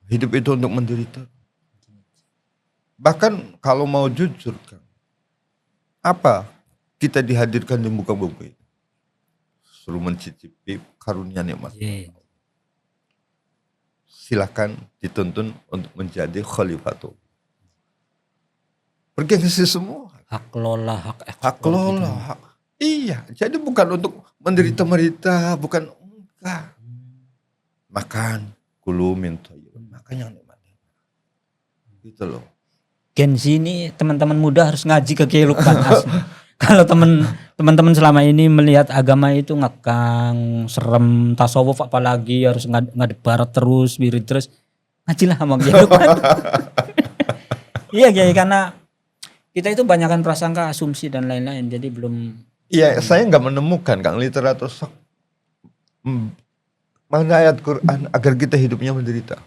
hidup itu untuk menderita. Bahkan kalau mau jujur kan, apa kita dihadirkan di muka bumi? Suruh mencicipi karunia nikmat. Silakan dituntun untuk menjadi khalifatul. Bergengsi semua. Hak lola, hak lola, hak. Iya, jadi bukan untuk menderita-merita, bukan enggak. Makan, kulu min thayyib, makan yang nikmat. Gitu loh. Gen Z ini teman-teman muda harus ngaji ke Kiai Lukman. Kalau teman-teman selama ini melihat agama itu ngekang, serem, tasawuf apalagi harus ngadep barat terus, wirid terus, ngajilah sama Kiai Lukman. Iya Kiai, karena kita itu banyakkan prasangka, asumsi dan lain-lain, jadi belum. Iya, saya nggak menemukan Kang literatur mana ayat Quran agar kita hidupnya menderita.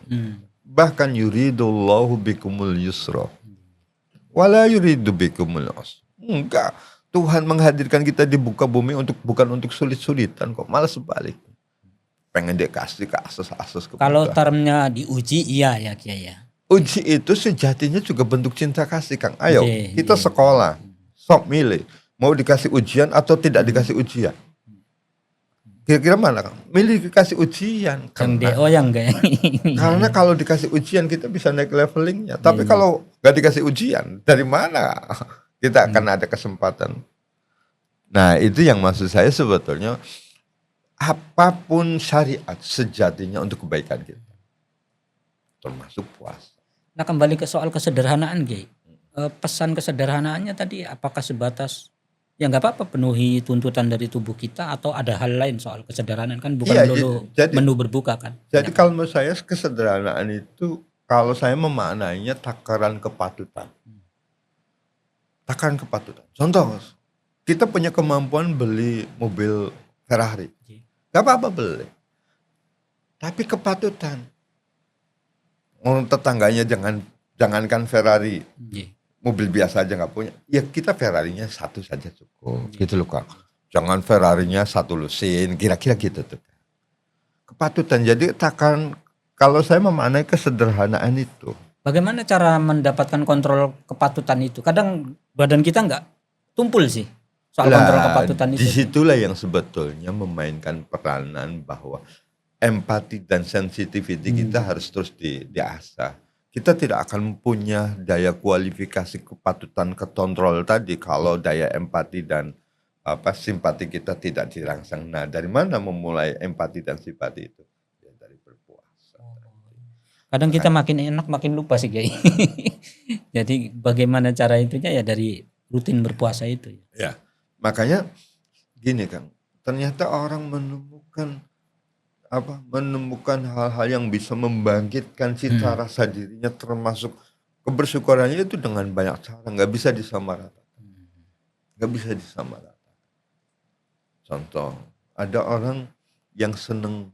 Bahkan yuridullahu bikumul yusra wala yuridu bikumul usra. Enggak, Tuhan menghadirkan kita di muka bumi bukan untuk sulit-sulitan kok, malah sebaliknya. Pengen dikasih ke asas-asas kebutuhan. Kalau termnya diuji iya ya Kiai ya. Uji itu sejatinya juga bentuk cinta kasih Kang. Ayo kita sekolah, sok milih. Mau dikasih ujian atau tidak dikasih ujian? Kira-kira mana Kang? Milih dikasih ujian. Yang DO yang enggak. Karena kalau dikasih ujian kita bisa naik levelingnya. Tapi kalau gak dikasih ujian, dari mana kita akan ada kesempatan? Nah itu yang maksud saya sebetulnya. Apapun syariat sejatinya untuk kebaikan kita. Termasuk puasa. Nah kembali ke soal kesederhanaan Kiai. Pesan kesederhanaannya tadi apakah sebatas ya nggak apa-apa penuhi tuntutan dari tubuh kita, atau ada hal lain soal kesederhanaan, kan bukan dulu menu berbuka kan. Jadi kalau menurut saya kesederhanaan itu kalau saya memaknainya takaran kepatutan. Takaran kepatutan. Contoh, kita punya kemampuan beli mobil Ferrari. Gak apa-apa beli. Tapi kepatutan. Tetangganya jangankan Ferrari. Mobil biasa aja nggak punya, ya kita Ferrarinya satu saja cukup, gitu loh Kak. Jangan Ferrarinya satu lusin, kira-kira gitu tuh. kepatutan. Jadi kalau saya memaknai kesederhanaan itu. Bagaimana cara mendapatkan kontrol kepatutan itu? Kadang badan kita nggak tumpul sih soal kontrol kepatutan itu. Disitulah yang sebetulnya memainkan peranan bahwa empati dan sensitivity kita harus terus diasah. Kita tidak akan punya daya kualifikasi kepatutan kekontrol tadi kalau daya empati dan simpati kita tidak dirangsang. Nah, dari mana memulai empati dan simpati itu? Ya, dari berpuasa. Kadang kita makin enak makin lupa sih Kiai. Jadi bagaimana cara itunya ya dari rutin berpuasa itu. Ya, makanya gini Kang, ternyata orang menemukan hal-hal yang bisa membangkitkan cita rasa dirinya, termasuk kebersyukurannya itu dengan banyak cara, nggak bisa disamaratakan. Nggak bisa disamaratakan. Contoh, ada orang yang seneng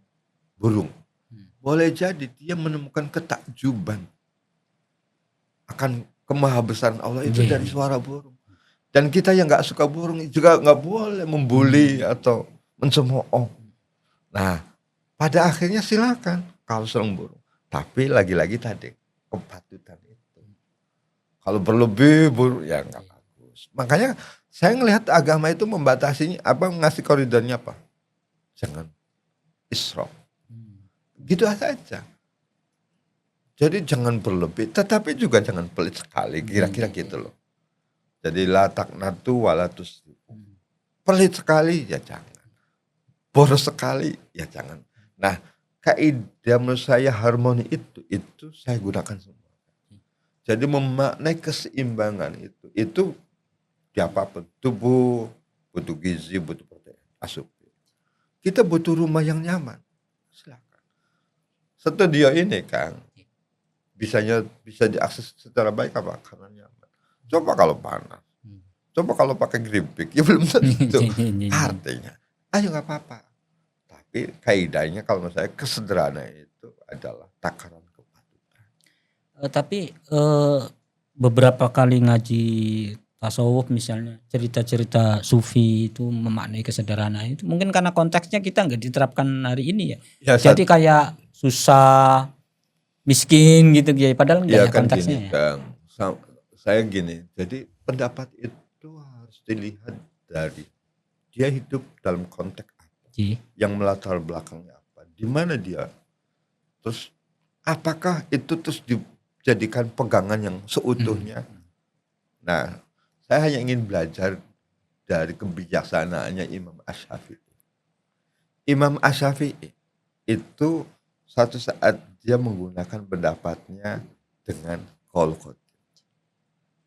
burung. Boleh jadi dia menemukan ketakjuban akan kemahabesaran Allah itu dari suara burung. Dan kita yang nggak suka burung juga nggak boleh membuli atau mencemooh. Nah, pada akhirnya silakan kalau seneng burung. Tapi lagi-lagi tadi kepatutan itu. Kalau berlebih burung ya nggak bagus. Makanya saya ngelihat agama itu membatasinya ngasih koridornya apa? Jangan israf. Gitu saja. Jadi jangan berlebih, tetapi juga jangan pelit sekali, kira-kira gitu loh. Jadi la taqnatu wala tusrifu. Pelit sekali ya jangan. Boros sekali ya jangan. Nah, kaidah menurut saya harmoni itu saya gunakan semua. Jadi memaknai keseimbangan itu di apapun, tubuh butuh gizi, butuh protein, asupan. Kita butuh rumah yang nyaman, silakan. Studio ini Kang, bisa diakses secara baik apa? Karena nyaman. Coba kalau panas, coba kalau pakai geripik, ya belum tentu. Artinya, ayo nggak apa-apa. Tapi kaidahnya kalau menurut saya kesederhanaan itu adalah takaran kepatutan. Tapi beberapa kali ngaji tasawuf misalnya cerita-cerita sufi itu memaknai kesederhanaan itu mungkin karena konteksnya kita nggak diterapkan hari ini ya. Jadi kayak susah, miskin gitu ya. Padahal nggak ada kan konteksnya gini, ya. Kang. Saya gini. Jadi pendapat itu harus dilihat dari dia hidup dalam konteks apa, yang melatar belakangnya apa, di mana dia, terus apakah itu terus dijadikan pegangan yang seutuhnya. Nah, saya hanya ingin belajar dari kebijaksanaannya Imam Asy-Syafi'i. Imam Asy-Syafi'i itu satu saat dia menggunakan pendapatnya dengan qaul qadim.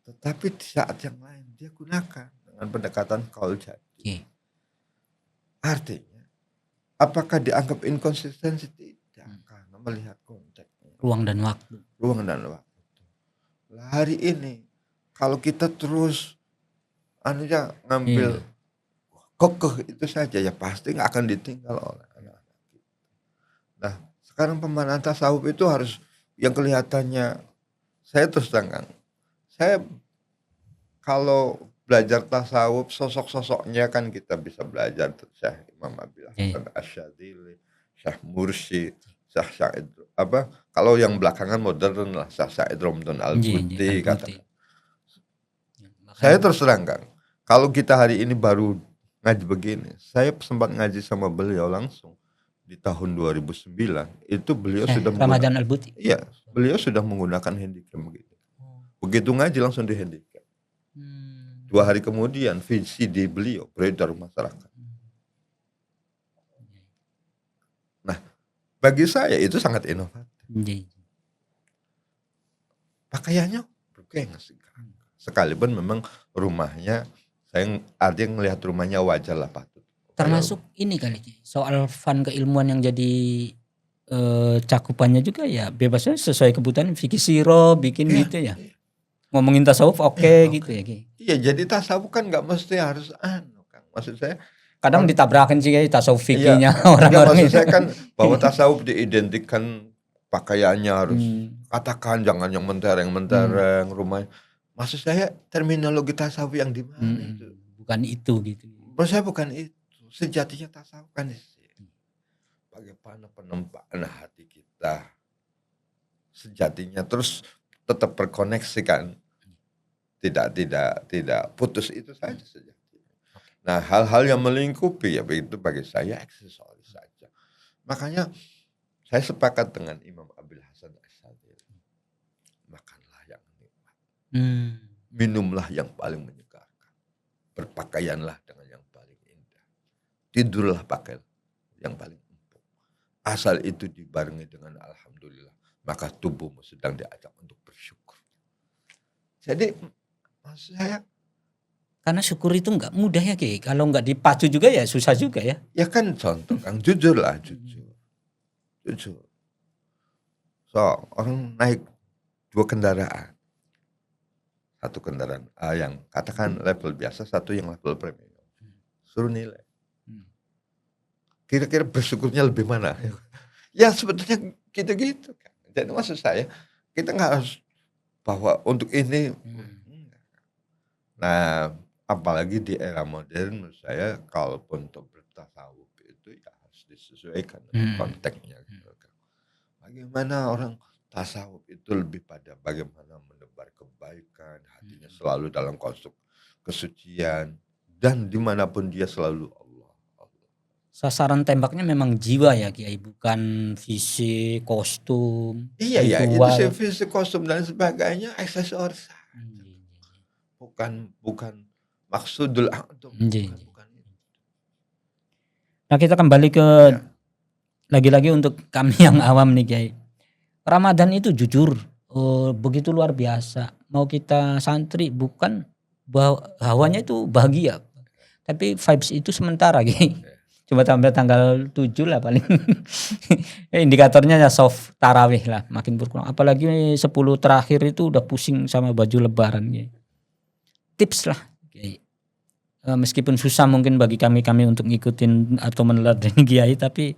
Tetapi di saat yang lain dia gunakan dengan pendekatan qaul jadi. Artinya, apakah dianggap inkonsistensi? Tidak, karena melihat konteksnya. Ruang dan waktu. Lah hari ini kalau kita terus ngambil kokoh itu saja ya pasti nggak akan ditinggal oleh anak-anak kita. Nah sekarang pemahaman tasawuf itu harus yang kelihatannya, saya terus terang, saya kalau belajar tasawuf sosok-sosoknya kan kita bisa belajar Syekh Imam Abil Hasan Asy-Syadzili, Syekh Mursyid, Syekh Sa'id kalau yang belakangan modern lah Syekh Sa'id Romdon Al-Buti katakan. Saya terus terang Kang, kalau kita hari ini baru ngaji begini, saya sempat ngaji sama beliau langsung di tahun 2009, itu beliau sudah Ramadan Al-Buti. Iya, beliau sudah menggunakan handicam begitu. Begitu ngaji langsung di handicam. 2 hari kemudian VCD beliau beredar masyarakat. Nah, bagi saya itu sangat inovatif. Pakaiannya bergengsi. Sekalipun memang rumahnya, saya artinya ngelihat rumahnya wajar lah patut. Termasuk ini kali soal fun keilmuan yang jadi cakupannya juga ya bebasnya sesuai kebutuhan fikih siro bikin gitu ya. Ngomongin tasawuf gitu ya. Iya, jadi tasawuf kan nggak mesti harus Kang. Maksud saya kadang ditabrakin sih tasawuf fikihnya orang-orang maksud saya kan bahwa tasawuf diidentikan pakaiannya harus katakan jangan yang mentereng rumahnya. Maksud saya terminologi tasawuf yang di mana itu? Bukan itu gitu. Menurut saya bukan itu. Sejatinya tasawuf kan bagaimana penempaan hati kita sejatinya terus tetap terkoneksi kan, tidak putus, itu saja sejatinya. Nah, hal-hal yang melingkupi ya begitu bagi saya aksesoris saja. Makanya saya sepakat dengan Imam Abil Hasan Asy'adzili. Makanlah yang nikmat, minumlah yang paling menyegarkan, berpakaianlah dengan yang paling indah, tidurlah pakai yang paling empuk. Asal itu dibarengi dengan alhamdulillah, maka tubuhmu sedang diajak untuk bersyukur. Jadi maksud saya, Karena syukur itu nggak mudah ya Ki. Kalau nggak dipacu juga ya susah juga ya. ya kan contoh Kang, jujurlah, jujur. So, orang naik 2 kendaraan. Satu kendaraan yang katakan level biasa, satu yang level premium. Suruh nilai. Kira-kira bersyukurnya lebih mana? Ya sebetulnya gitu-gitu kan. Jadi maksud saya, kita nggak harus bahwa untuk ini. Nah, apalagi di era modern menurut saya, kalaupun untuk bertasawuf itu ya harus disesuaikan dengan konteksnya. Gitu kan. Bagaimana orang tasawuf itu lebih pada bagaimana menebar kebaikan, hatinya selalu dalam konsep kesucian, dan dimanapun dia selalu Allah. Sasaran tembaknya memang jiwa ya Kiai, bukan fisik, kostum, Iya ya, itu ritual. sih fisik, kostum dan sebagainya aksesoris. Bukan maksudul a'dham. Bukan itu. Nah kita kembali ke lagi-lagi untuk kami yang awam nih Kiai. Ramadan itu jujur begitu luar biasa. Mau kita santri bukan hawanya itu bahagia. Tapi vibes itu sementara Kiai. Coba tambah tanggal 7 lah paling. Indikatornya ya soft tarawih lah, makin berkurang. Apalagi 10 terakhir itu udah pusing sama baju lebaran Kiai. Tips lah Kiai. Meskipun susah mungkin bagi kami untuk ngikutin atau meneladani Kiai, tapi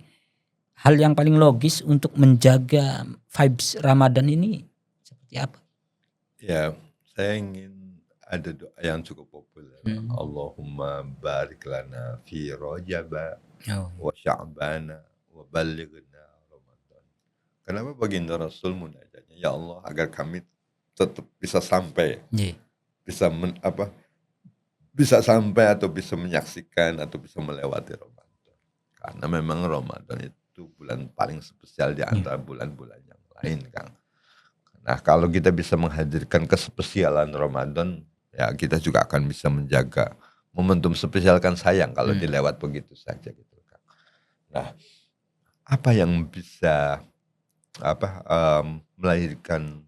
hal yang paling logis untuk menjaga vibes Ramadan ini seperti apa? Ya, saya ingin ada doa yang cukup populer. Allahumma barik lana fi Rajaba wa Sya'bana wa ballighna Ramadan. Kenapa baginda Rasul munajatnya, ya Allah agar kami tetap bisa sampai, bisa sampai atau bisa menyaksikan atau bisa melewati Ramadan. Karena memang Ramadan itu bulan paling spesial di antara bulan-bulan yang lain, Kang. Nah, kalau kita bisa menghadirkan kespesialan Ramadan, ya kita juga akan bisa menjaga momentum spesial. Kan sayang kalau dilewat begitu saja gitu, Kang. Nah, apa yang bisa melahirkan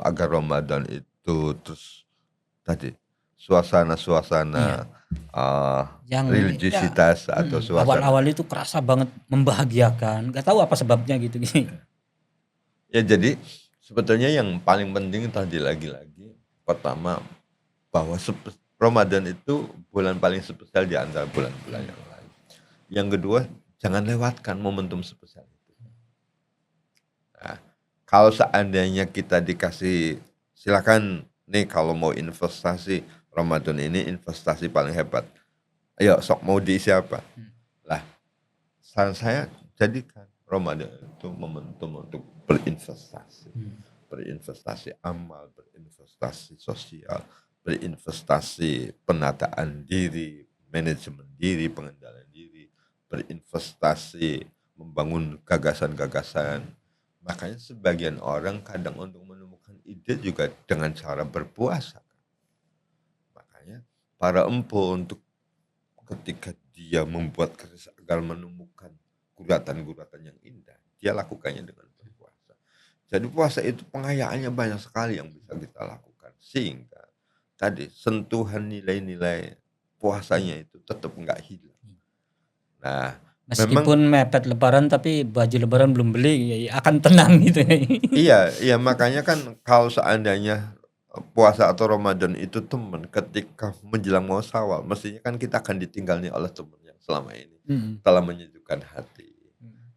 agar Ramadan itu terus tadi suasana yang religiositas atau suasana awal-awal itu kerasa banget membahagiakan, nggak tahu apa sebabnya gitu. Ya jadi sebetulnya yang paling penting tadi lagi-lagi pertama bahwa Ramadan itu bulan paling spesial di antara bulan-bulan yang lain. Yang kedua, jangan lewatkan momentum spesial itu. Nah, kalau seandainya kita dikasih, silakan nih kalau mau investasi Ramadan ini investasi paling hebat. Ayo sok mau diisi apa? Lah, saran saya jadikan Ramadan itu momentum untuk berinvestasi. Berinvestasi amal, berinvestasi sosial, berinvestasi penataan diri, manajemen diri, pengendalian diri, berinvestasi membangun gagasan-gagasan. Makanya sebagian orang kadang untuk menemukan ide juga dengan cara berpuasa. Makanya para empu untuk ketika dia membuat keris agar menemukan guratan-guratan yang indah, dia lakukannya dengan berpuasa. Jadi puasa itu pengayaannya banyak sekali yang bisa kita lakukan. Sehingga tadi sentuhan nilai-nilai puasanya itu tetap enggak hilang. Nah, meskipun mepet lebaran tapi baju lebaran belum beli, ya akan tenang gitu. Iya, makanya kan kalau seandainya puasa atau Ramadan itu teman ketika menjelang mau Syawal, mestinya kan kita akan ditinggalnya oleh teman yang selama ini telah menyejukkan hati,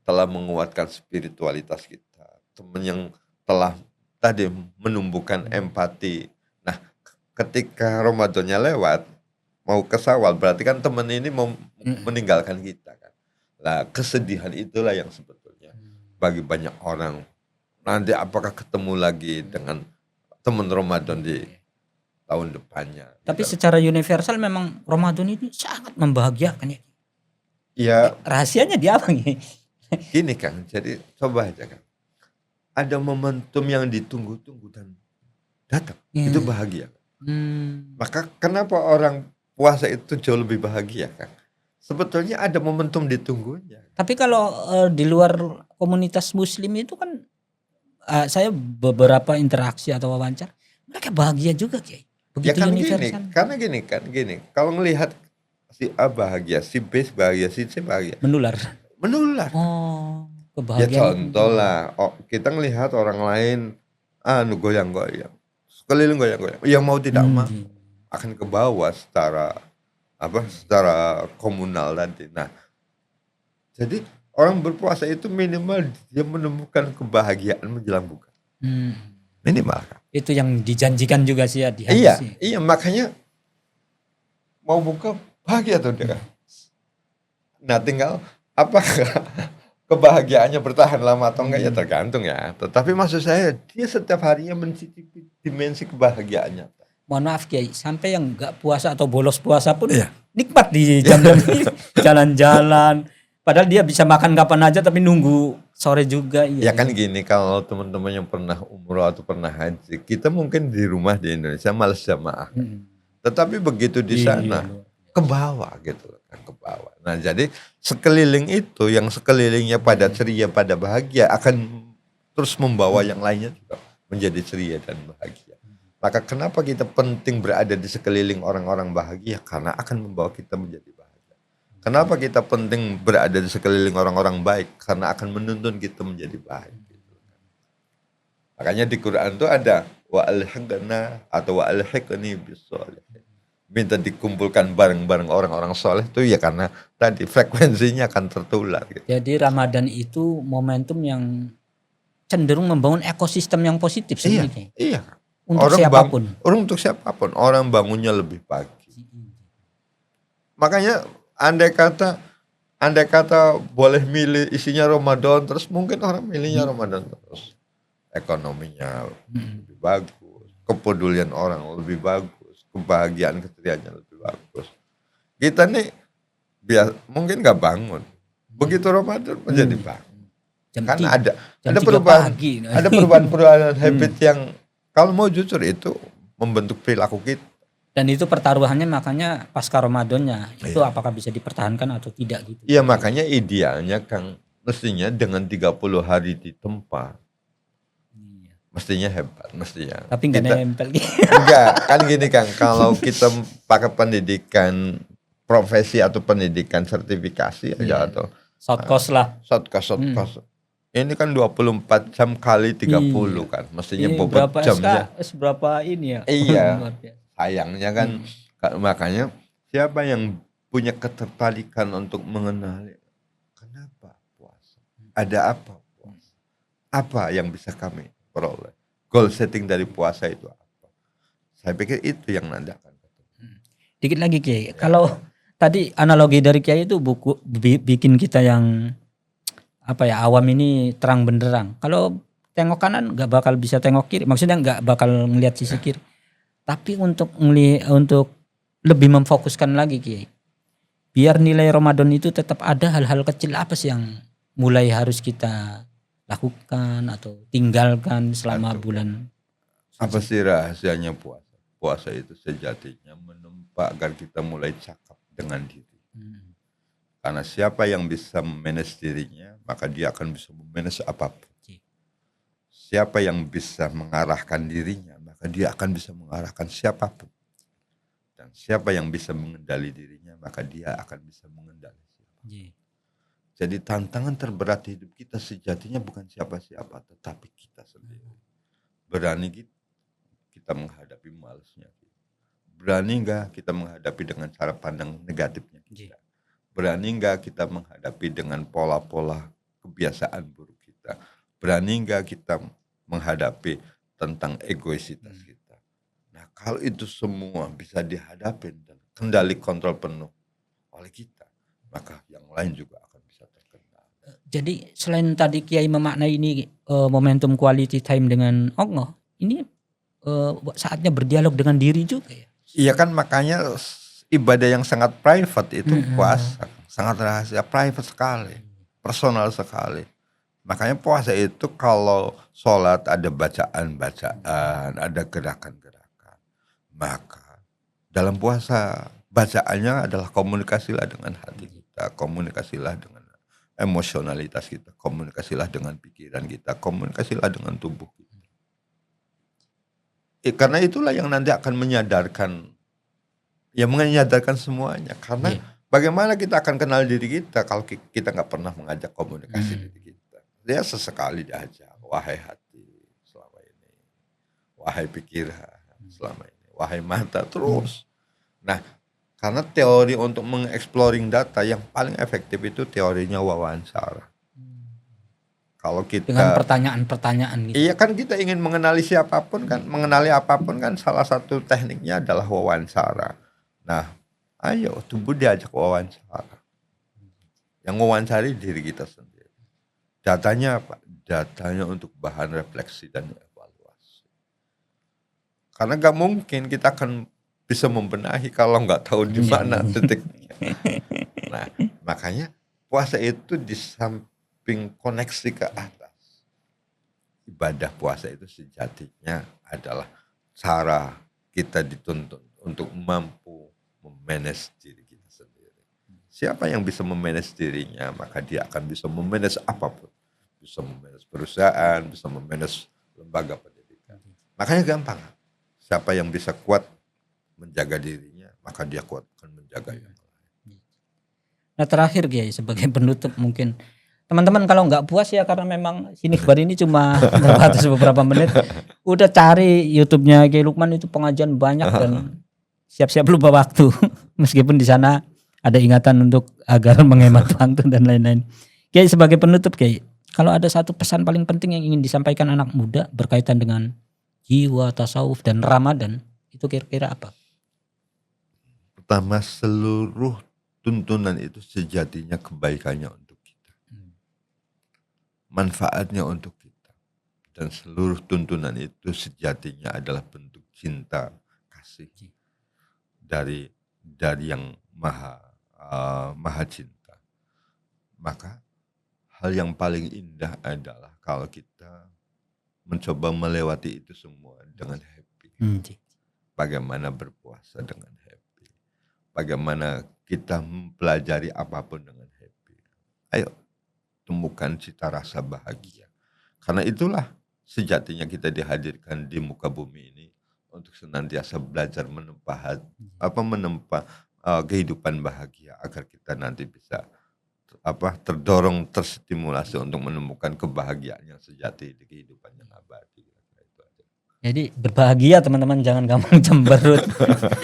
telah menguatkan spiritualitas kita, teman yang telah tadi menumbuhkan empati. Nah, ketika Ramadannya lewat, mau ke Syawal, berarti kan teman ini mau meninggalkan kita kan. Lah kesedihan itulah yang sebetulnya bagi banyak orang nanti apakah ketemu lagi dengan teman Ramadan di tahun depannya. Tapi gitu. secara universal memang Ramadan ini sangat membahagiakan ya. Ya Rahasianya di apa nih? gini Kang, jadi coba aja Kang. Ada momentum yang ditunggu-tunggu dan datang, itu bahagia. Maka kenapa orang puasa itu jauh lebih bahagia Kang? Sebetulnya ada momentum ditunggunya. Tapi kalau di luar komunitas muslim itu kan saya beberapa interaksi atau wawancara, mereka bahagia juga Kiai. Ya Begitu kan universal. gini, karena gini. Kalau ngelihat si A bahagia, si B bahagia, si C bahagia, Menular. menular. Oh, Ya kebahagiaan. contoh lah, kita ngelihat orang lain goyang-goyang, sekeliling goyang-goyang, yang mau tidak mau akan ke bawah secara komunal tadi. Nah, jadi orang berpuasa itu minimal dia menemukan kebahagiaan menjelang buka. Minimal. Itu yang dijanjikan juga sih ya di hadis Iya, sih. iya makanya mau buka bahagia tuh dia. Nah tinggal apakah kebahagiaannya bertahan lama atau enggak ya tergantung ya. Tetapi maksud saya dia setiap harinya mencicipi dimensi kebahagiaannya. Mohon maaf Kiai, sampai yang enggak puasa atau bolos puasa pun nikmat di jam-jam ini. Jalan-jalan. Padahal dia bisa makan kapan aja tapi nunggu sore juga. Ya kan gini, kalau teman-teman yang pernah umroh atau pernah haji, kita mungkin di rumah di Indonesia malas jamaah. Tetapi begitu di sana ke bawah gitu kan, ke bawah. Nah, jadi sekeliling itu yang sekelilingnya pada ceria, pada bahagia akan terus membawa yang lainnya juga menjadi ceria dan bahagia. Maka kenapa kita penting berada di sekeliling orang-orang bahagia? Karena akan membawa kita menjadi bahagia. Kenapa kita penting berada di sekeliling orang-orang baik? Karena akan menuntun kita menjadi baik. Makanya di Quran itu ada wa alhiqna atau wa alhiqni bis-sholihin. Minta dikumpulkan bareng-bareng orang-orang soleh itu ya karena tadi frekuensinya akan tertular. Gitu. Jadi Ramadan itu momentum yang cenderung membangun ekosistem yang positif sebenarnya. Iya. Untuk siapapun. Untuk siapapun. Orang bangunnya lebih pagi. Makanya andai kata boleh milih isinya Ramadan terus mungkin orang milihnya Ramadan terus. Ekonominya lebih bagus, kepedulian orang lebih bagus, kebahagiaan kesehariannya lebih bagus. Kita nih mungkin nggak bangun, begitu Ramadan menjadi bangun. Karena ada perubahan habit yang kalau mau jujur itu membentuk perilaku kita. Dan itu pertaruhannya makanya pasca Ramadannya itu apakah bisa dipertahankan atau tidak gitu. Iya makanya idealnya Kang mestinya dengan 30 hari di tempat. Mestinya hebat, mestinya. Tapi enggak nempel gitu. Enggak, kan gini Kang, kalau kita pakai pendidikan profesi atau pendidikan sertifikasi aja atau short course lah. Short course. Ini kan 24 jam kali 30 kan. Mestinya bobot jamnya. Berapa ini ya? Iya. Sayangnya kan makanya siapa yang punya ketertarikan untuk mengenali kenapa puasa? Ada apa puasa? Apa yang bisa kami peroleh? Goal setting dari puasa itu apa? Saya pikir itu yang nanti akan ketemu. Dikit lagi Kiai. Kalau tadi analogi dari Kiai itu buku bikin kita yang awam ini terang benderang. Kalau tengok kanan nggak bakal bisa tengok kiri. Maksudnya nggak bakal ngelihat sisi kiri. Tapi untuk lebih memfokuskan lagi Kiai. Biar nilai Ramadan itu tetap ada hal-hal kecil apa sih yang mulai harus kita lakukan atau tinggalkan selama bulan. Apa sih rahasianya puasa? Puasa itu sejatinya menempa agar kita mulai cakap dengan diri. Karena siapa yang bisa memanage dirinya, maka dia akan bisa memanage apapun. Siapa yang bisa mengarahkan dirinya, maka dia akan bisa mengarahkan siapapun. Dan siapa yang bisa mengendali dirinya, maka dia akan bisa mengendali siapapun. Jadi tantangan terberat di hidup kita sejatinya bukan siapa-siapa, tetapi kita sendiri. Berani kita menghadapi malasnya. Berani enggak kita menghadapi dengan cara pandang negatifnya kita. Berani enggak kita menghadapi dengan pola-pola kebiasaan buruk kita. Berani enggak kita menghadapi tentang egoisitas kita. Nah kalau itu semua bisa dihadapi dan kendali kontrol penuh oleh kita, maka yang lain juga akan bisa terjadi. Jadi selain tadi Kiai memaknai ini momentum quality time dengan Allah, ini saatnya berdialog dengan diri juga ya. Iya kan, makanya ibadah yang sangat private itu puasa, sangat rahasia, private sekali, personal sekali. Makanya puasa itu kalau sholat ada bacaan-bacaan, ada gerakan-gerakan. Maka dalam puasa bacaannya adalah komunikasilah dengan hati kita, komunikasilah dengan emosionalitas kita, komunikasilah dengan pikiran kita, komunikasilah dengan tubuh kita. Karena itulah yang nanti akan menyadarkan semuanya. Karena bagaimana kita akan kenal diri kita kalau kita nggak pernah mengajak komunikasi diri kita. Dia sesekali diajak, wahai hati selama ini, wahai pikiran selama ini, wahai mata, terus. Nah, karena teori untuk mengexploring data yang paling efektif itu teorinya wawancara. Kalau kita dengan pertanyaan-pertanyaan gitu. Iya kan, kita ingin mengenali siapapun kan, mengenali apapun kan, salah satu tekniknya adalah wawancara. Nah, ayo tubuh diajak wawancara. Yang wawancari diri kita sendiri. Datanya apa? Datanya untuk bahan refleksi dan evaluasi. Karena gak mungkin kita akan bisa membenahi kalau nggak tahu di mana titiknya. Nah, makanya puasa itu di samping koneksi ke atas, ibadah puasa itu sejatinya adalah cara kita dituntut untuk mampu memanage diri kita sendiri. Siapa yang bisa memanage dirinya, maka dia akan bisa memanage apapun. Bisa memanage perusahaan, bisa memanage lembaga pendidikan. Makanya gampang. Siapa yang bisa kuat menjaga dirinya, maka dia kuat akan menjaga yang lain. Nah terakhir Kiai, sebagai penutup mungkin teman-teman kalau nggak puas ya karena memang Sinikbar ini cuma terbatas beberapa menit, udah cari YouTube-nya Kiai Lukman, itu pengajian banyak dan siap-siap lupa waktu meskipun di sana ada ingatan untuk agar menghemat waktu dan lain-lain. Kiai sebagai penutup Kiai, kalau ada satu pesan paling penting yang ingin disampaikan anak muda berkaitan dengan jiwa, tasawuf dan Ramadan, itu kira-kira apa? Pertama, seluruh tuntunan itu sejatinya kebaikannya untuk kita. Manfaatnya untuk kita. Dan seluruh tuntunan itu sejatinya adalah bentuk cinta, kasih dari yang maha cinta. Maka hal yang paling indah adalah kalau kita mencoba melewati itu semua dengan happy. Bagaimana berpuasa dengan happy. Bagaimana kita mempelajari apapun dengan happy. Ayo temukan cita rasa bahagia. Karena itulah sejatinya kita dihadirkan di muka bumi ini untuk senantiasa belajar menempa kehidupan bahagia agar kita nanti bisa terdorong, terstimulasi untuk menemukan kebahagiaan yang sejati di kehidupan yang abadi. Jadi berbahagia teman-teman, jangan gampang cemberut.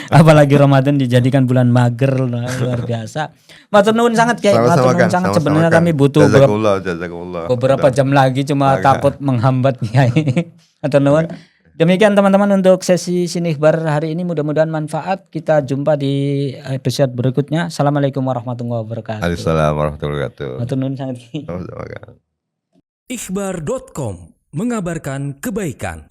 Apalagi Ramadan dijadikan bulan mager, luar biasa. Matur nuwun sangat Kiai, matur nuwun sangat. Sebenarnya kami butuh beberapa jam lagi, cuma takut menghambat Kiai. Matur nuwun. Demikian teman-teman untuk sesi Sinikbar hari ini, mudah-mudahan manfaat. Kita jumpa di episode berikutnya. Assalamualaikum warahmatullahi wabarakatuh. Waalaikumsalam warahmatullahi wabarakatuh. Matur nuwun sangat. Ikhbar.com mengabarkan kebaikan.